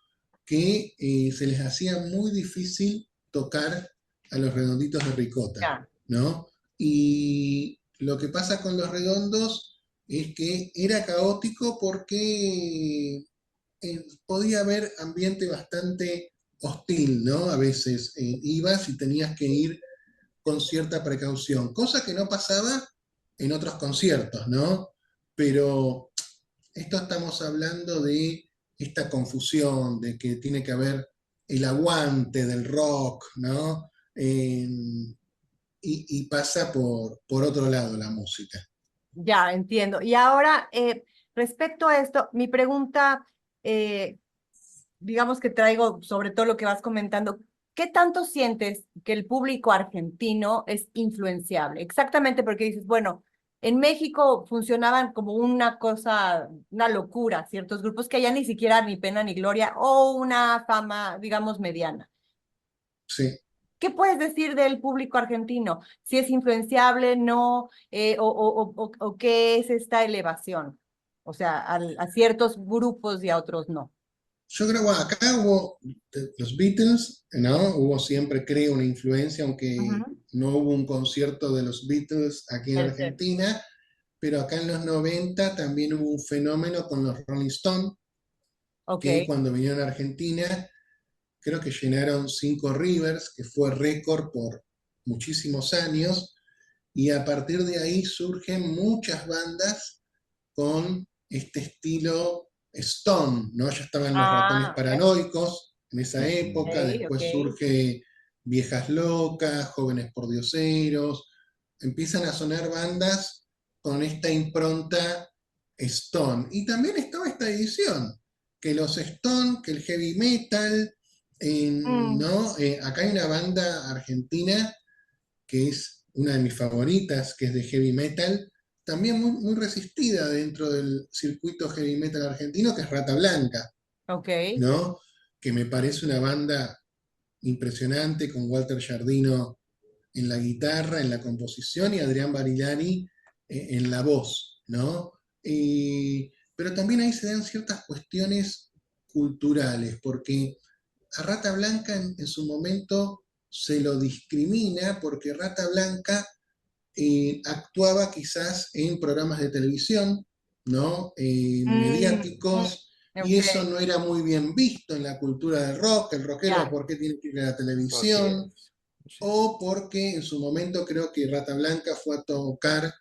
que se les hacía muy difícil tocar a Los Redonditos de Ricota, ¿no? Y lo que pasa con Los Redondos es que era caótico porque podía haber ambiente bastante hostil, ¿no? A veces ibas y tenías que ir con cierta precaución, cosa que no pasaba en otros conciertos, ¿no? Pero esto estamos hablando de esta confusión, de que tiene que haber el aguante del rock, ¿no? Y pasa por otro lado la música. Ya, entiendo. Y ahora, respecto a esto, mi pregunta, digamos que traigo sobre todo lo que vas comentando, ¿qué tanto sientes que el público argentino es influenciable? Exactamente porque dices, bueno, en México funcionaban como una cosa, una locura, ciertos grupos que allá ni siquiera ni pena ni gloria o una fama, digamos, mediana. Sí. ¿Qué puedes decir del público argentino? Si es influenciable, no, o qué es esta elevación, o sea, a ciertos grupos y a otros no. Yo creo que acá hubo los Beatles, ¿no? Hubo siempre, creo, una influencia, aunque no hubo un concierto de los Beatles aquí en Argentina, pero acá en los 90 también hubo un fenómeno con los Rolling Stones, que cuando vinieron a Argentina, creo que llenaron 5 Rivers, que fue récord por muchísimos años, y a partir de ahí surgen muchas bandas con este estilo Stone, ¿no? Ya estaban los Ratones Paranoicos en esa época, después surge Viejas Locas, Jóvenes Pordioseros, empiezan a sonar bandas con esta impronta Stone. Y también estaba esta edición, que los Stone, que el heavy metal, ¿no? Acá hay una banda argentina que es una de mis favoritas, que es de heavy metal, también muy, muy resistida dentro del circuito heavy metal argentino, que es Rata Blanca, ¿no? Que me parece una banda impresionante, con Walter Giardino en la guitarra, en la composición, y Adrián Barilani en la voz, ¿no? Pero también ahí se dan ciertas cuestiones culturales, porque a Rata Blanca en su momento se lo discrimina, porque Rata Blanca actuaba quizás en programas de televisión, ¿no? Mediáticos, y eso no era muy bien visto en la cultura del rock. El rockero, ¿por qué tiene que ir a la televisión? O porque en su momento creo que Rata Blanca fue a tocar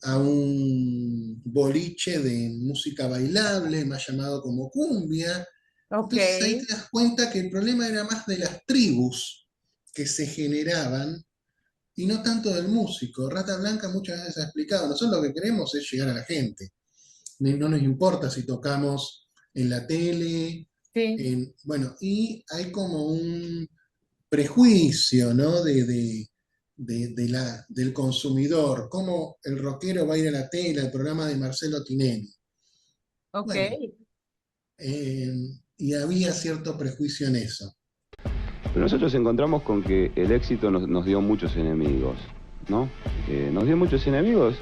a un boliche de música bailable, más llamado como cumbia. Entonces ahí te das cuenta que el problema era más de las tribus que se generaban y no tanto del músico. Rata Blanca muchas veces ha explicado, nosotros lo que queremos es llegar a la gente. No nos importa si tocamos en la tele, bueno, y hay como un prejuicio, ¿no? del consumidor, cómo el rockero va a ir a la tele, al programa de Marcelo Tinelli. Bueno, y había cierto prejuicio en eso. Pero nosotros encontramos con que el éxito nos dio muchos enemigos, ¿no? Nos dio muchos enemigos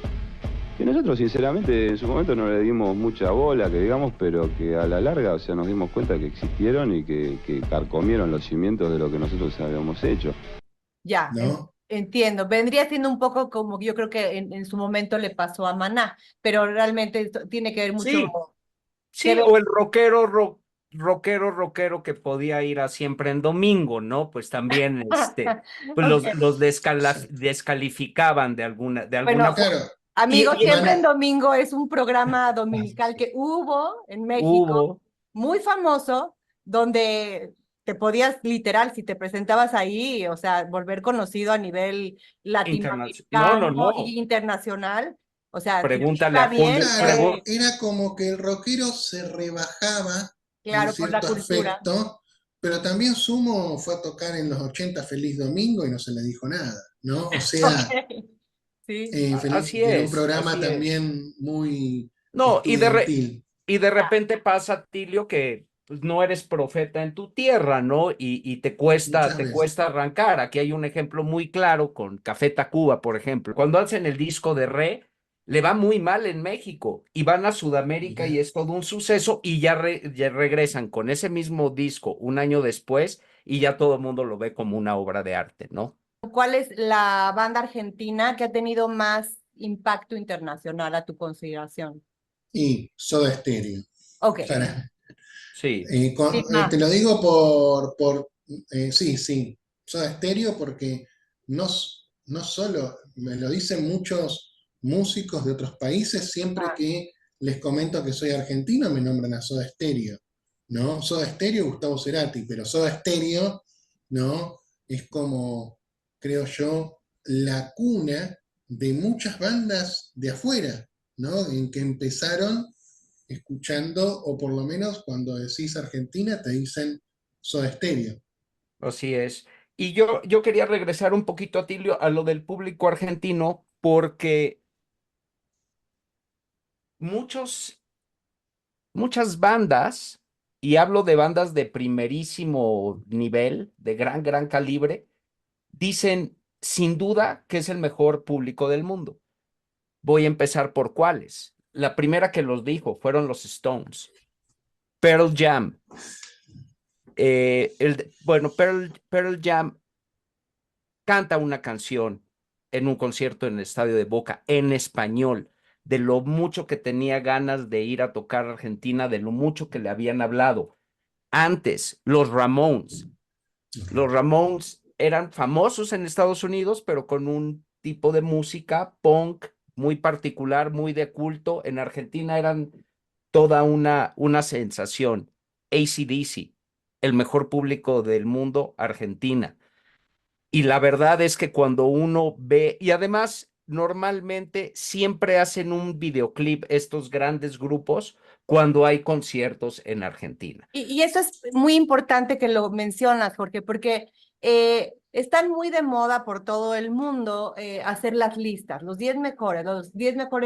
que nosotros sinceramente en su momento no le dimos mucha bola, que digamos, pero que a la larga, o sea, nos dimos cuenta que existieron y que carcomieron los cimientos de lo que nosotros habíamos hecho. Ya, ¿no? Entiendo. Vendría siendo un poco como yo creo que en su momento le pasó a Maná, pero realmente esto tiene que ver mucho. Sí, o el rockero que podía ir a Siempre en Domingo, ¿no? Pues también pues los descalificaban de alguna Bueno, forma. Amigos, Siempre en Domingo es un programa dominical que hubo en México, muy famoso, donde te podías literal, si te presentabas ahí, o sea, volver conocido a nivel latinoamericano y internacional. O sea, pregúntale a Julio. Claro, era como que el rockero se rebajaba en cierto aspecto, pero también Sumo fue a tocar en los 80 Feliz Domingo y no se le dijo nada, ¿no? O sea, Sí. Así en un es, programa así es. también muy No, estudiantil. y de repente pasa, Tilio, que pues, no eres profeta en tu tierra, ¿no? Y Muchas te veces. cuesta arrancar. Aquí hay un ejemplo muy claro con Café Tacuba, por ejemplo. Cuando hacen el disco de Re, le va muy mal en México y van a Sudamérica y Mirá. es todo un suceso y ya regresan con ese mismo disco un año después y ya todo el mundo lo ve como una obra de arte, ¿no? ¿Cuál es la banda argentina que ha tenido más impacto internacional a tu consideración? Y Soda Stereo. Ok. Para, Sí, te lo digo sí, sí, Soda Stereo porque no solo, me lo dicen muchos músicos de otros países, siempre que les comento que soy argentino me nombran a Soda Stereo, ¿no? Soda Stereo, Gustavo Cerati, pero Soda Stereo, ¿no? Es como, creo yo, la cuna de muchas bandas de afuera, ¿no? En que empezaron escuchando, o por lo menos cuando decís Argentina, te dicen Soda Stereo. así es. Y yo quería regresar un poquito a Tilio, a lo del público argentino, porque muchos, muchas bandas, y hablo de bandas de primerísimo nivel, de gran calibre, dicen sin duda que es el mejor público del mundo. Voy a empezar por cuáles. La primera que los dijo fueron los Stones, Pearl Jam. Bueno, Pearl Jam canta una canción en un concierto en el Estadio de Boca en español, de lo mucho que tenía ganas de ir a tocar a Argentina, de lo mucho que le habían hablado. Antes, los Ramones eran famosos en Estados Unidos, pero con un tipo de música punk muy particular, muy de culto. En Argentina eran toda una sensación. AC/DC, el mejor público del mundo, Argentina. Y la verdad es que cuando uno ve, y además normalmente siempre hacen un videoclip estos grandes grupos cuando hay conciertos en Argentina. Y eso es muy importante que lo mencionas, Jorge, porque están muy de moda por todo el mundo hacer las listas, los 10 mejores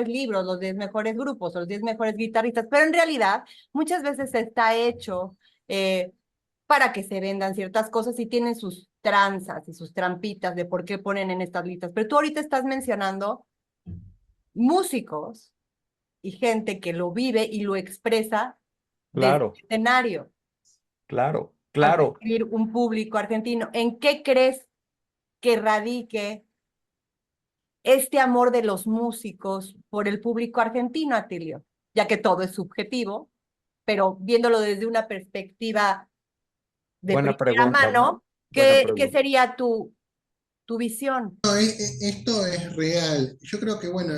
libros, los 10 mejores grupos, los 10 mejores guitarristas, pero en realidad muchas veces está hecho para que se vendan ciertas cosas y tienen sus tranzas y sus trampitas de por qué ponen en estas listas. Pero tú ahorita estás mencionando músicos y gente que lo vive y lo expresa desde el Claro, escenario claro, al claro. recibir un público argentino. ¿En qué crees que radique este amor de los músicos por el público argentino, Atilio? Ya que todo es subjetivo, pero viéndolo desde una perspectiva de Buena primera pregunta, mano, buena ¿qué pregunta. sería tu visión? No, esto es real. Yo creo que, bueno,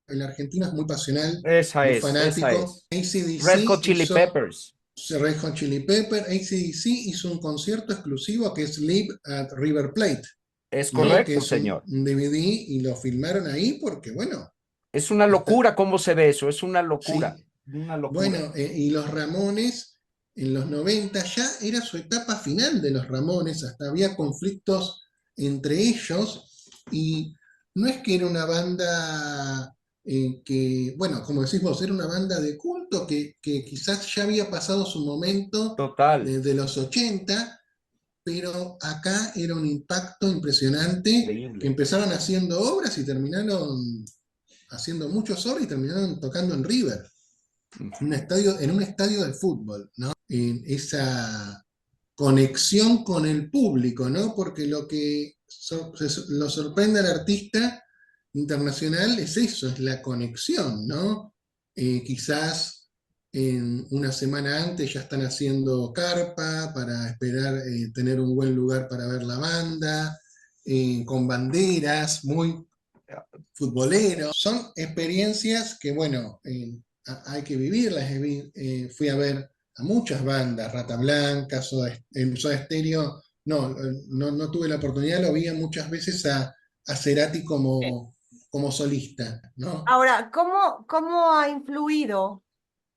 el argentino es muy pasional, Esa muy es, esa fanático. es. AC/DC Red Hot Chili hizo, Peppers. Red Hot Chili Pepper, AC/DC hizo un concierto exclusivo que es Live at River Plate, Es ¿no? Que correcto, es un señor. DVD y lo filmaron ahí porque, bueno, Es una está, locura cómo se ve eso, es una locura, sí. una locura. Bueno, y los Ramones en los 90 ya era su etapa final de los Ramones, hasta había conflictos entre ellos y no es que era una banda que, bueno, como decís vos, era una banda de culto que quizás ya había pasado su momento Total, desde los 80, pero acá era un impacto impresionante que increíble. empezaron haciendo obras y terminaron haciendo muchas obras y terminaron tocando en River en un estadio de fútbol, ¿no? En esa conexión con el público, ¿no? Porque lo que lo sorprende al artista internacional es eso, es la conexión, ¿no? Quizás en una semana antes ya están haciendo carpa para esperar tener un buen lugar para ver la banda, con banderas, muy futboleros. Son experiencias que, bueno, hay que vivirlas. Fui a ver a muchas bandas, Rata Blanca, en Soda Stereo. No tuve la oportunidad, lo vi muchas veces a Cerati como solista, ¿no? Ahora, ¿cómo ha influido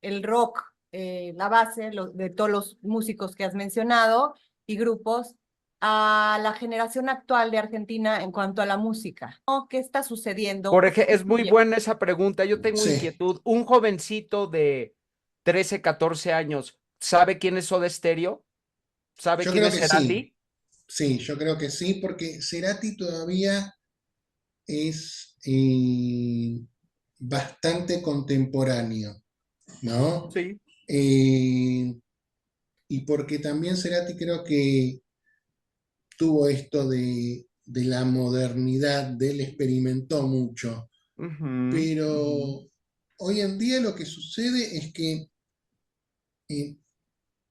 el rock, la base de todos los músicos que has mencionado y grupos a la generación actual de Argentina en cuanto a la música? ¿No? ¿Qué está sucediendo? Por ejemplo, es muy buena esa pregunta. Yo tengo Sí, inquietud. Un jovencito de 13, 14 años, ¿sabe quién es Soda Stereo? ¿Sabe yo quién creo es que sí. Cerati? Sí, yo creo que sí, porque Cerati todavía es bastante contemporáneo, ¿no? Sí. Eh, y porque también Cerati creo que tuvo esto de la modernidad, él experimentó mucho, Ujú. pero hoy en día lo que sucede es que, eh,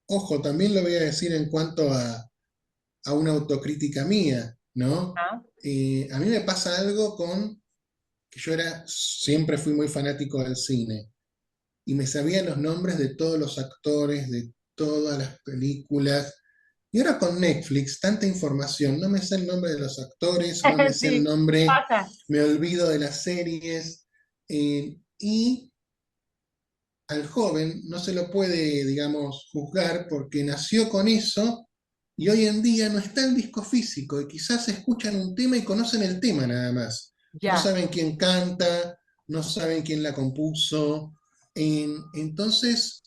ojo, también lo voy a decir en cuanto a una autocrítica mía, ¿no? Ah, A mí me pasa algo con que siempre fui muy fanático del cine y me sabía los nombres de todos los actores, de todas las películas. Y ahora con Netflix, tanta información, no me sé el nombre de los actores, no me sé el sí, nombre, pasa. me olvido de las series. Y al joven no se lo puede, digamos, juzgar porque nació con eso y hoy en día no está el disco físico y quizás escuchan un tema y conocen el tema nada más. No Ya. saben quién canta, no saben quién la compuso. Entonces,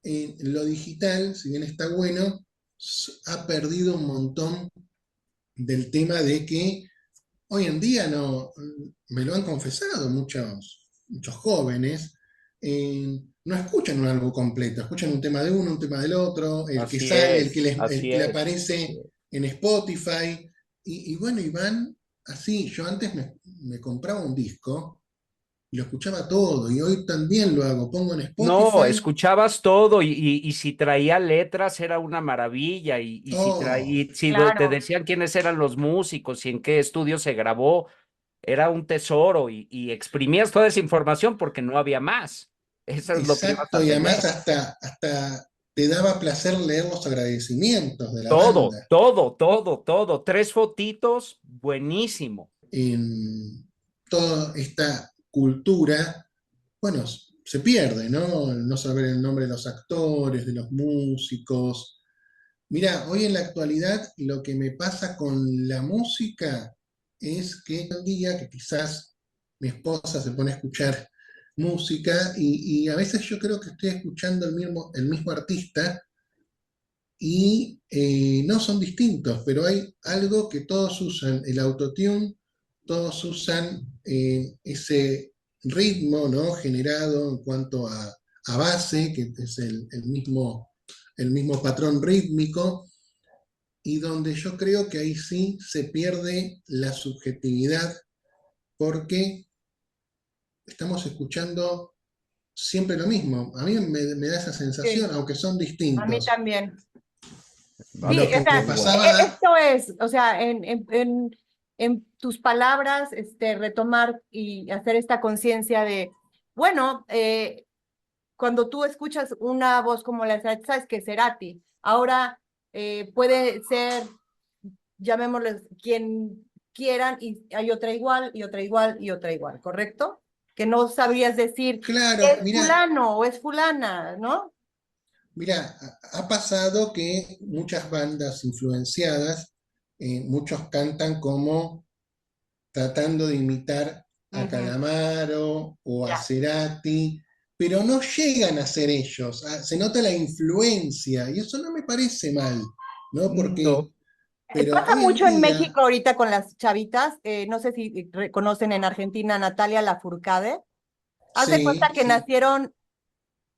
lo digital, si bien está bueno, ha perdido un montón del tema de que hoy en día no, me lo han confesado muchos jóvenes, no escuchan un álbum completo, escuchan un tema de uno, un tema del otro, el que Así sale, el que, es, les, el así que le es. aparece en Spotify, y bueno, y van así. Yo antes me compraba un disco y lo escuchaba todo, y hoy también lo hago, pongo en No, Spotify, escuchabas todo y si traía letras era una maravilla y si oh, traía, si te Claro, decían quiénes eran los músicos y en qué estudio se grabó, era un tesoro y exprimías toda esa información porque no había más. Eso es lo que ibas exacto, a y además tener. hasta te daba placer leer los agradecimientos de la Todo, banda. todo, todo, todo. Tres fotitos, buenísimo. En toda esta cultura, bueno, se pierde, ¿no? El no saber el nombre de los actores, de los músicos. Mira, hoy en la actualidad lo que me pasa con la música es que hoy en día, que quizás mi esposa se pone a escuchar música y a veces yo creo que estoy escuchando el mismo artista y no son distintos, pero hay algo que todos usan, el autotune, todos usan ese ritmo, ¿no? Generado en cuanto a base, que es el mismo patrón rítmico, y donde yo creo que ahí sí se pierde la subjetividad porque estamos escuchando siempre lo mismo. A mí me da esa sensación, sí, aunque son a mí distintos. también. Sí, Lo Vamos, o que sea, me igual. pasaba, esto es, o sea, en tus palabras, retomar y hacer esta conciencia de, bueno, cuando tú escuchas una voz como la de Cerati, sabes que es Cerati. Ahora puede ser, llamémosles quien quieran, y hay otra igual, y otra igual, y otra igual, ¿correcto? Que no sabrías decir, claro, es mira, fulano o es fulana, ¿no? mira, ha pasado que muchas bandas influenciadas, muchos cantan como tratando de imitar a Ujú, Calamaro o a ya. Cerati, pero no llegan a ser ellos. Se nota la influencia y eso no me parece mal, ¿no? No. Pero Pasa hoy en mucho en día, México ahorita con las chavitas, no sé si reconocen en Argentina a Natalia Lafourcade. Haz de cuenta sí, que sí. nacieron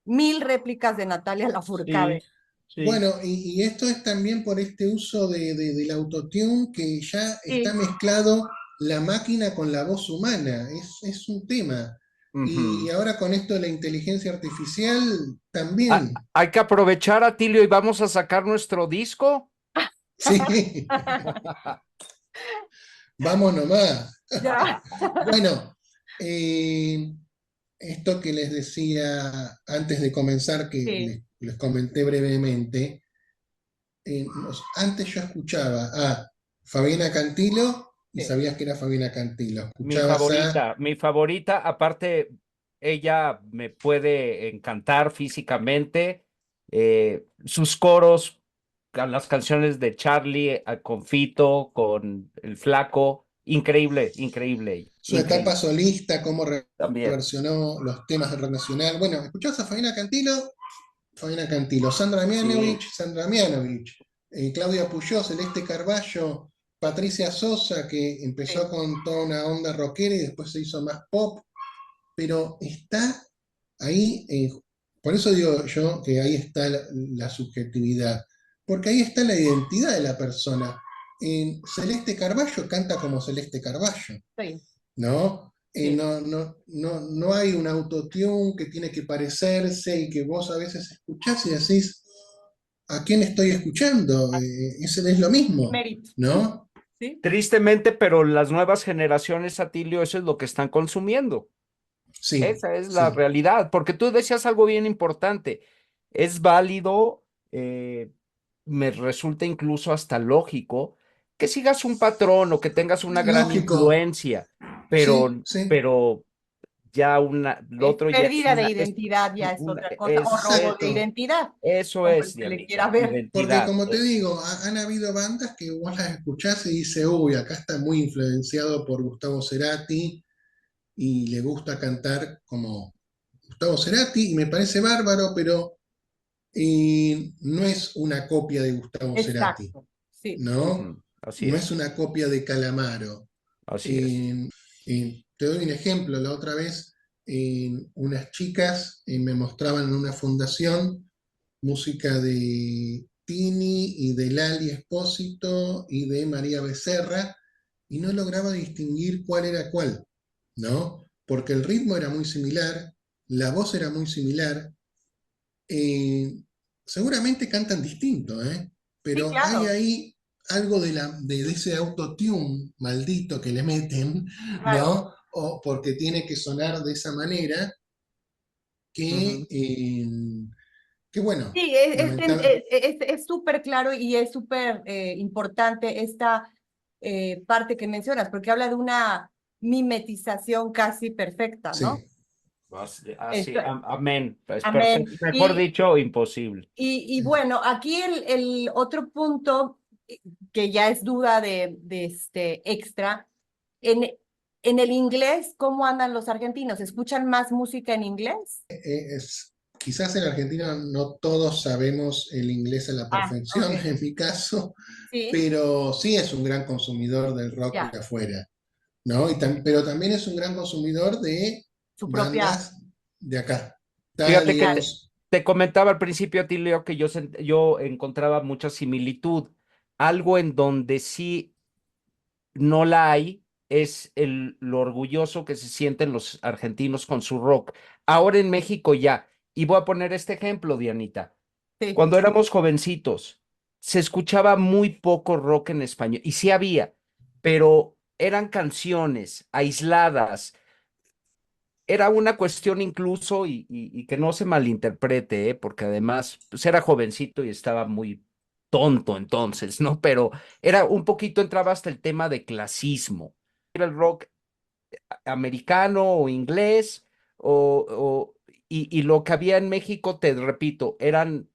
1000 réplicas de Natalia Lafourcade. Sí, sí. Bueno, y esto es también por este uso del autotune que ya está Sí, mezclado la máquina con la voz humana, es un tema. Y Ujú. ahora con esto de la inteligencia artificial Ah, también, hay que aprovechar, Atilio, y vamos a sacar nuestro disco. sí, vamos nomás. ya. Bueno, eh, esto que les decía antes de comenzar, que Sí, les comenté brevemente, antes yo escuchaba a Fabiana Cantilo y sí. sabías que era Fabiana Cantilo. Escuchabas Mi favorita, aparte, ella me puede encantar físicamente, sus coros, las canciones de Charlie, con Fito, con el Flaco, increíble, increíble, Su etapa increíble. solista, cómo También. reversionó los temas de rock nacional. Bueno, ¿escuchás a Fabiana Cantilo? Fabiana Cantilo, Sandra Mianovich, Claudia Puyó, Celeste Carballo, Patricia Sosa, que empezó con toda una onda rockera y después se hizo más pop, pero está ahí, por eso digo yo que ahí está la subjetividad, porque ahí está la identidad de la persona. Celeste Carballo canta como Celeste Carballo, Sí. ¿no? Sí. No hay un autotune que tiene que parecerse y que vos a veces escuchás y decís, ¿a quién estoy escuchando? Ese es lo mismo, Mérito. ¿no? Sí. Tristemente, pero las nuevas generaciones, Atilio, eso es lo que están consumiendo. Sí, Esa es la sí. realidad, porque tú decías algo bien importante. Es válido, me resulta incluso hasta lógico que sigas un patrón o que tengas una gran Lógico, influencia, sí, sí, pero ya lo Es otro ya es pérdida de identidad, ya es otra cosa, o robo de exacto. identidad, eso como es, se le quiera Dianita, ver. Porque identidad. como te digo, han habido bandas que vos las escuchás y dices, uy, acá está muy influenciado por Gustavo Cerati y le gusta cantar como Gustavo Cerati y me parece bárbaro, pero no es una copia de Gustavo Cerati, Exacto, sí. ¿no? Ujú, así No es es, una copia de Calamaro. así es. Te doy un ejemplo, la otra vez unas chicas me mostraban en una fundación música de Tini y de Lali Espósito y de María Becerra y no lograba distinguir cuál era cuál, ¿no? Porque el ritmo era muy similar, la voz era muy similar, eh, seguramente cantan distinto, ¿eh? Sí, Pero hay claro, ahí algo de ese autotune maldito que le meten, claro. ¿no? O porque tiene que sonar de esa manera Ujú. que, que bueno, Sí, lamentablemente, es súper claro y es súper importante esta parte que mencionas, porque habla de una mimetización casi perfecta, ¿no? sí. Así, Esto- amén. Es amén. perfecto. Mejor dicho, imposible. Y bueno, aquí el otro punto que ya es duda de este extra, en, en el inglés, ¿cómo andan los argentinos? ¿Escuchan más música en inglés? Quizás en Argentina no todos sabemos el inglés a la Ah, perfección, ok. en mi caso, Sí, pero sí es un gran consumidor del rock ya, de afuera, ¿no? Pero también es un gran consumidor de su propia. bandas de acá. Fíjate que Claro. te comentaba al principio, Atilio, que yo encontraba mucha similitud. Algo en donde sí no la hay es lo orgulloso que se sienten los argentinos con su rock. Ahora en México ya. Y voy a poner este ejemplo, Dianita. Sí. Cuando éramos jovencitos, se escuchaba muy poco rock en español. Y sí había, pero eran canciones aisladas. Era una cuestión incluso, y que no se malinterprete, porque además pues era jovencito y estaba muy tonto entonces, ¿no? Pero era un poquito, entraba hasta el tema de clasismo. Era el rock americano o inglés, y lo que había en México, te repito, eran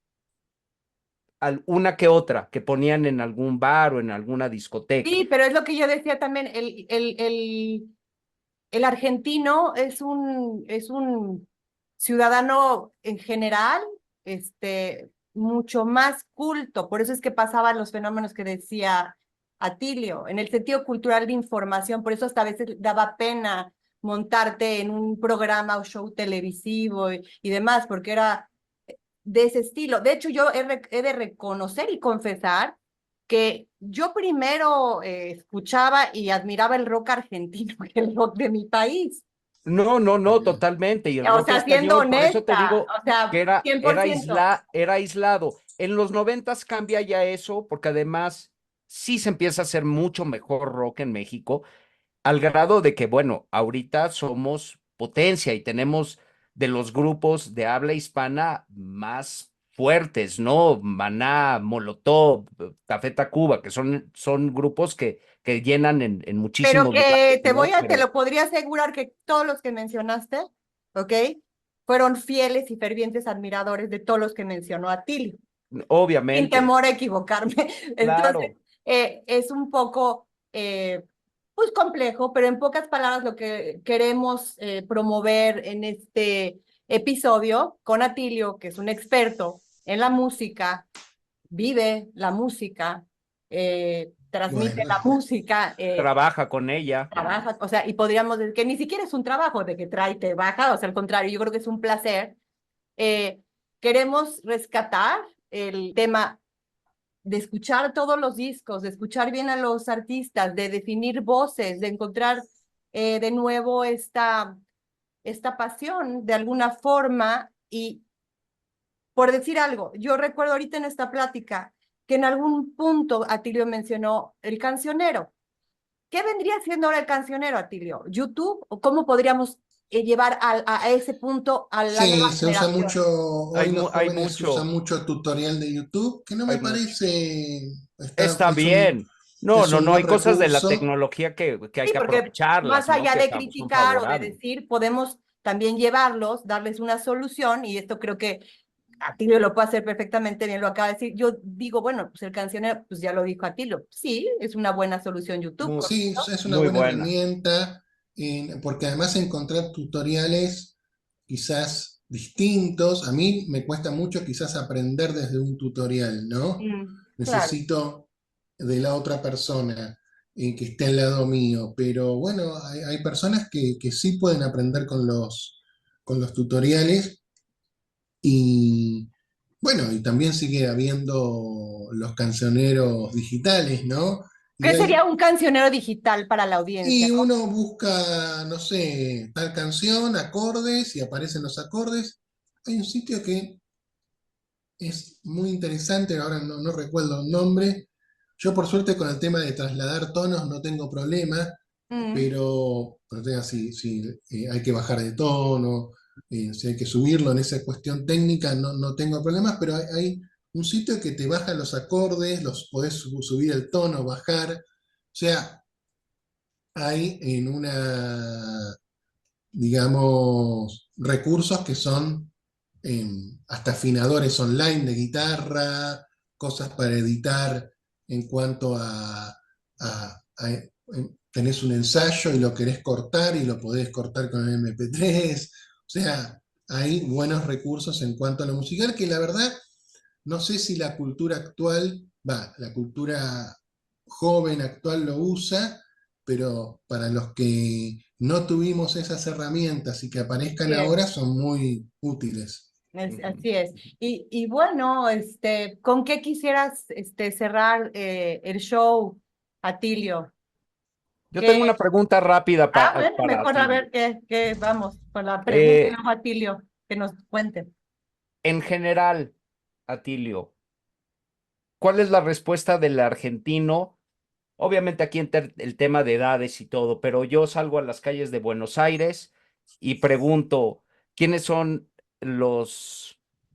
una que otra que ponían en algún bar o en alguna discoteca. Sí, pero es lo que yo decía también, el argentino es un ciudadano en general, mucho más culto, por eso es que pasaban los fenómenos que decía Atilio, en el sentido cultural de información, por eso hasta a veces daba pena montarte en un programa o show televisivo y demás, porque era de ese estilo. De hecho, yo he de reconocer y confesar que yo primero escuchaba y admiraba el rock argentino que el rock de mi país. No, no, no, totalmente. Y el O rock sea, siendo español, por eso te honesta, digo o sea, que cien por ciento. era aislado. En los 90 cambia ya eso, porque además sí se empieza a hacer mucho mejor rock en México, al grado de que, bueno, ahorita somos potencia y tenemos de los grupos de habla hispana más fuertes, ¿no? Maná, Molotov, Café Tacuba, que son grupos que llenan en Pero muchísimos lugares, que ¿no? te Pero lo podría asegurar que todos los que mencionaste, ¿ok? Fueron fieles y fervientes admiradores de todos los que mencionó Atilio. sin obviamente, temor a equivocarme. claro. Entonces, es un poco, pues complejo, pero en pocas palabras lo que queremos promover en este episodio con Atilio, que es un experto en la música, vive la música, transmite Bueno, la música, Trabaja con ella. trabaja, o sea, y podríamos decir que ni siquiera es un trabajo de que trae y te baja, o sea, al contrario, yo creo que es un placer. Eh, Queremos rescatar el tema de escuchar todos los discos, de escuchar bien a los artistas, de definir voces, de encontrar de nuevo esta pasión de alguna forma. Y por decir algo, yo recuerdo ahorita en esta plática que en algún punto Atilio mencionó el cancionero. ¿Qué vendría siendo ahora el cancionero, Atilio? ¿YouTube? ¿O cómo podríamos llevar a ese punto a la nueva sí, se usa generación? mucho, hoy los Hay jóvenes usan mucho tutorial de YouTube, que no me hay mucho. parece, Está bien. es un No, buen hay cosas de la recurso. tecnología que hay Sí, que porque aprovecharlas, más ¿no? allá Que de son criticar o de favorables. decir, podemos también llevarlos, darles una solución, y esto creo que Atilio lo puede hacer perfectamente bien, lo acaba de decir. Yo digo, bueno, pues el cancionero, pues ya lo dijo Atilio, sí, es una buena solución YouTube, Sí, ¿correcto? es una Muy buena buena. herramienta, porque además encontrar tutoriales quizás distintos, a mí me cuesta mucho quizás aprender desde un tutorial, ¿no? Claro. Necesito de la otra persona que esté al lado mío, pero bueno, hay personas que sí pueden aprender con los tutoriales y bueno, y también sigue habiendo los cancioneros digitales, ¿no? Y ¿Qué hay sería un cancionero digital para la audiencia? y uno busca, no sé, tal canción, acordes, y aparecen los acordes. Hay un sitio que es muy interesante, ahora no recuerdo el nombre. Yo por suerte con el tema de trasladar tonos no tengo problema, pero tenga, si hay que bajar de tono, si hay que subirlo en esa cuestión técnica, no tengo problemas, pero hay un sitio que te baja los acordes, los podés subir el tono, bajar. O sea, hay en digamos, recursos que son hasta afinadores online de guitarra, cosas para editar en cuanto tenés un ensayo y lo querés cortar y lo podés cortar con el MP3. O sea, hay buenos recursos en cuanto a lo musical que la verdad no sé si la cultura actual, la cultura joven actual lo usa, pero para los que no tuvimos esas herramientas y que aparezcan Bien. ahora son muy útiles. Así es. Y bueno, ¿con qué quisieras cerrar el show, Atilio? Yo tengo una pregunta rápida Bueno, para mejor a ti. ver qué vamos con la pregunta, Eh, luego, Atilio, que nos cuente. en general, Atilio, ¿cuál es la respuesta del argentino? Obviamente aquí el tema de edades y todo, pero yo salgo a las calles de Buenos Aires y pregunto, ¿quiénes son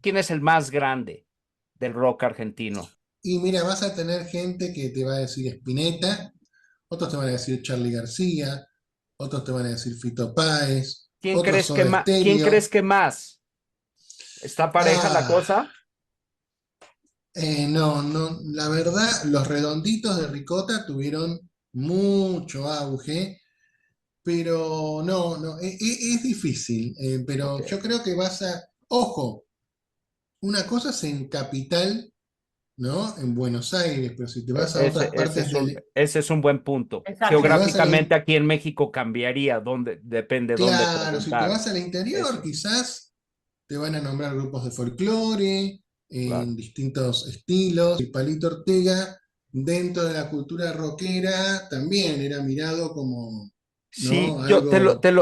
quién es el más grande del rock argentino? Y mira, vas a tener gente que te va a decir Spinetta, otros te van a decir Charly García, otros te van a decir Fito Páez, otros Soda ¿Quién crees Stereo. que más? ¿Está pareja la Ah, cosa? no, la verdad, los redonditos de Ricota tuvieron mucho auge, pero es difícil, Ok. pero yo creo que ojo, una cosa es en Capital, ¿no? En Buenos Aires, pero si te vas a otras partes Ese es un buen punto. Exacto. si te vas Geográficamente aquí en México cambiaría, depende dónde claro, si te preguntar. vas al interior, Eso, quizás te van a nombrar grupos de folclore claro. en distintos estilos. El Palito Ortega, dentro de la cultura rockera, también era mirado como, Sí, ¿no? Algo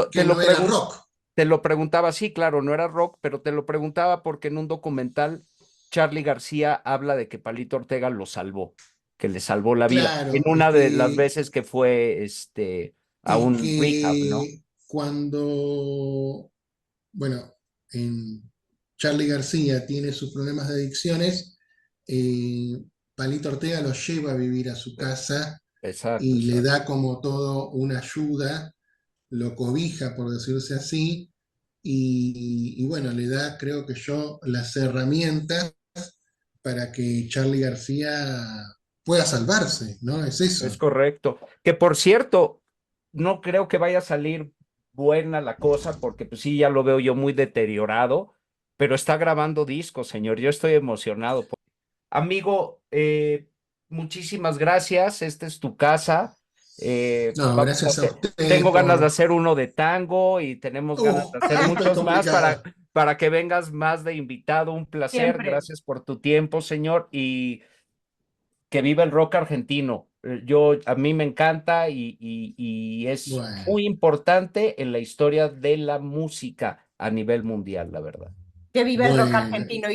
que no era rock. te lo preguntaba, sí, claro, no era rock, pero te lo preguntaba porque en un documental Charly García habla de que Palito Ortega lo salvó, que le salvó la vida. En Claro, una de las veces que fue a es un rehab, ¿no? que cuando, bueno, en Charly García tiene sus problemas de adicciones, eh, Palito Ortega lo lleva a vivir a su casa Exacto, y le exacto. da como todo una ayuda, lo cobija, por decirse así, y bueno, le da, creo que yo, las herramientas para que Charly García pueda salvarse, ¿no? Es eso. Es correcto. Que por cierto, no creo que vaya a salir buena la cosa, porque pues sí, ya lo veo yo muy deteriorado, pero está grabando discos, señor. Yo estoy emocionado. Amigo, muchísimas gracias. Esta es tu casa. No, Vamos a gracias a hacer- usted tengo ganas de por... hacer uno de tango y tenemos ganas de hacer Esto es muchos más complicado. para que vengas más de invitado. Un placer. Siempre. Gracias por tu tiempo, señor. Y que viva el rock argentino. A mí me encanta y es Bueno, muy importante en la historia de la música a nivel mundial, la verdad. Que vive el rock bueno. argentino.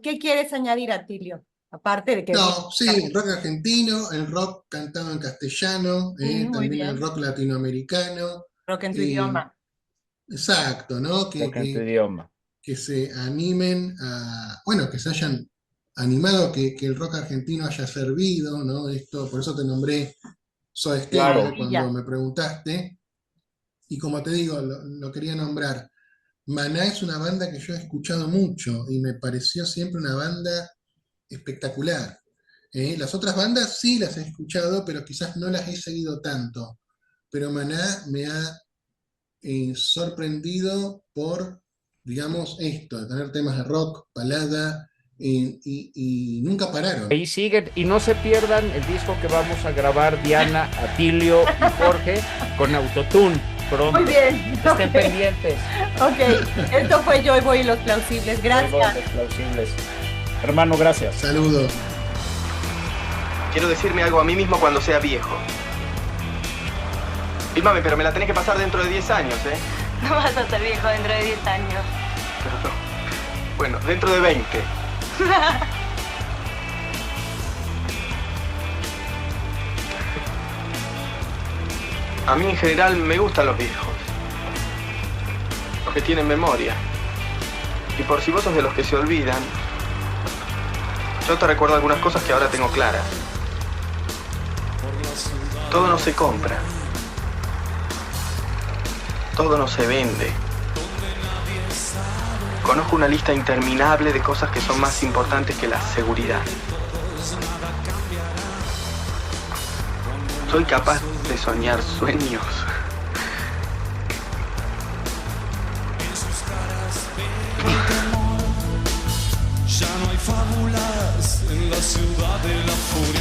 ¿Qué quieres añadir, Atilio? Aparte de que vive No, sí, el rock argentino, el rock cantado en castellano, muy también el bien. rock latinoamericano. Rock en tu eh, idioma. Exacto, ¿no? Rock en tu idioma. Que se animen a, bueno, que se hayan animado, que el rock argentino haya servido, ¿no? Esto, por eso te nombré Soda Stereo Claro. cuando me preguntaste, y como te digo, lo quería nombrar. Maná es una banda que yo he escuchado mucho y me pareció siempre una banda espectacular. Las otras bandas sí las he escuchado, pero quizás no las he seguido tanto. Pero Maná me ha sorprendido por, digamos, esto, de tener temas de rock, balada, y nunca pararon. Ahí siguen y no se pierdan el disco que vamos a grabar Diana, Atilio y Jorge con Autotune pronto. Muy bien. Estén Ok. pendientes. Ok, esto fue Yo Voy y los Plausibles. Gracias. Los plausibles. Hermano, gracias. Saludos. Quiero decirme algo a mí mismo cuando sea viejo. Fílmame, pero me la tenés que pasar dentro de 10 años, ¿eh? No vas a ser viejo dentro de 10 años. Pero no. Bueno, dentro de 20. A mí en general me gustan los viejos. Los que tienen memoria. Y por si vos sos de los que se olvidan, yo te recuerdo algunas cosas que ahora tengo claras. Todo no se compra. Todo no se vende. Conozco una lista interminable de cosas que son más importantes que la seguridad. Soy capaz de soñar sueños. Ya no hay fábulas en la ciudad de la furia.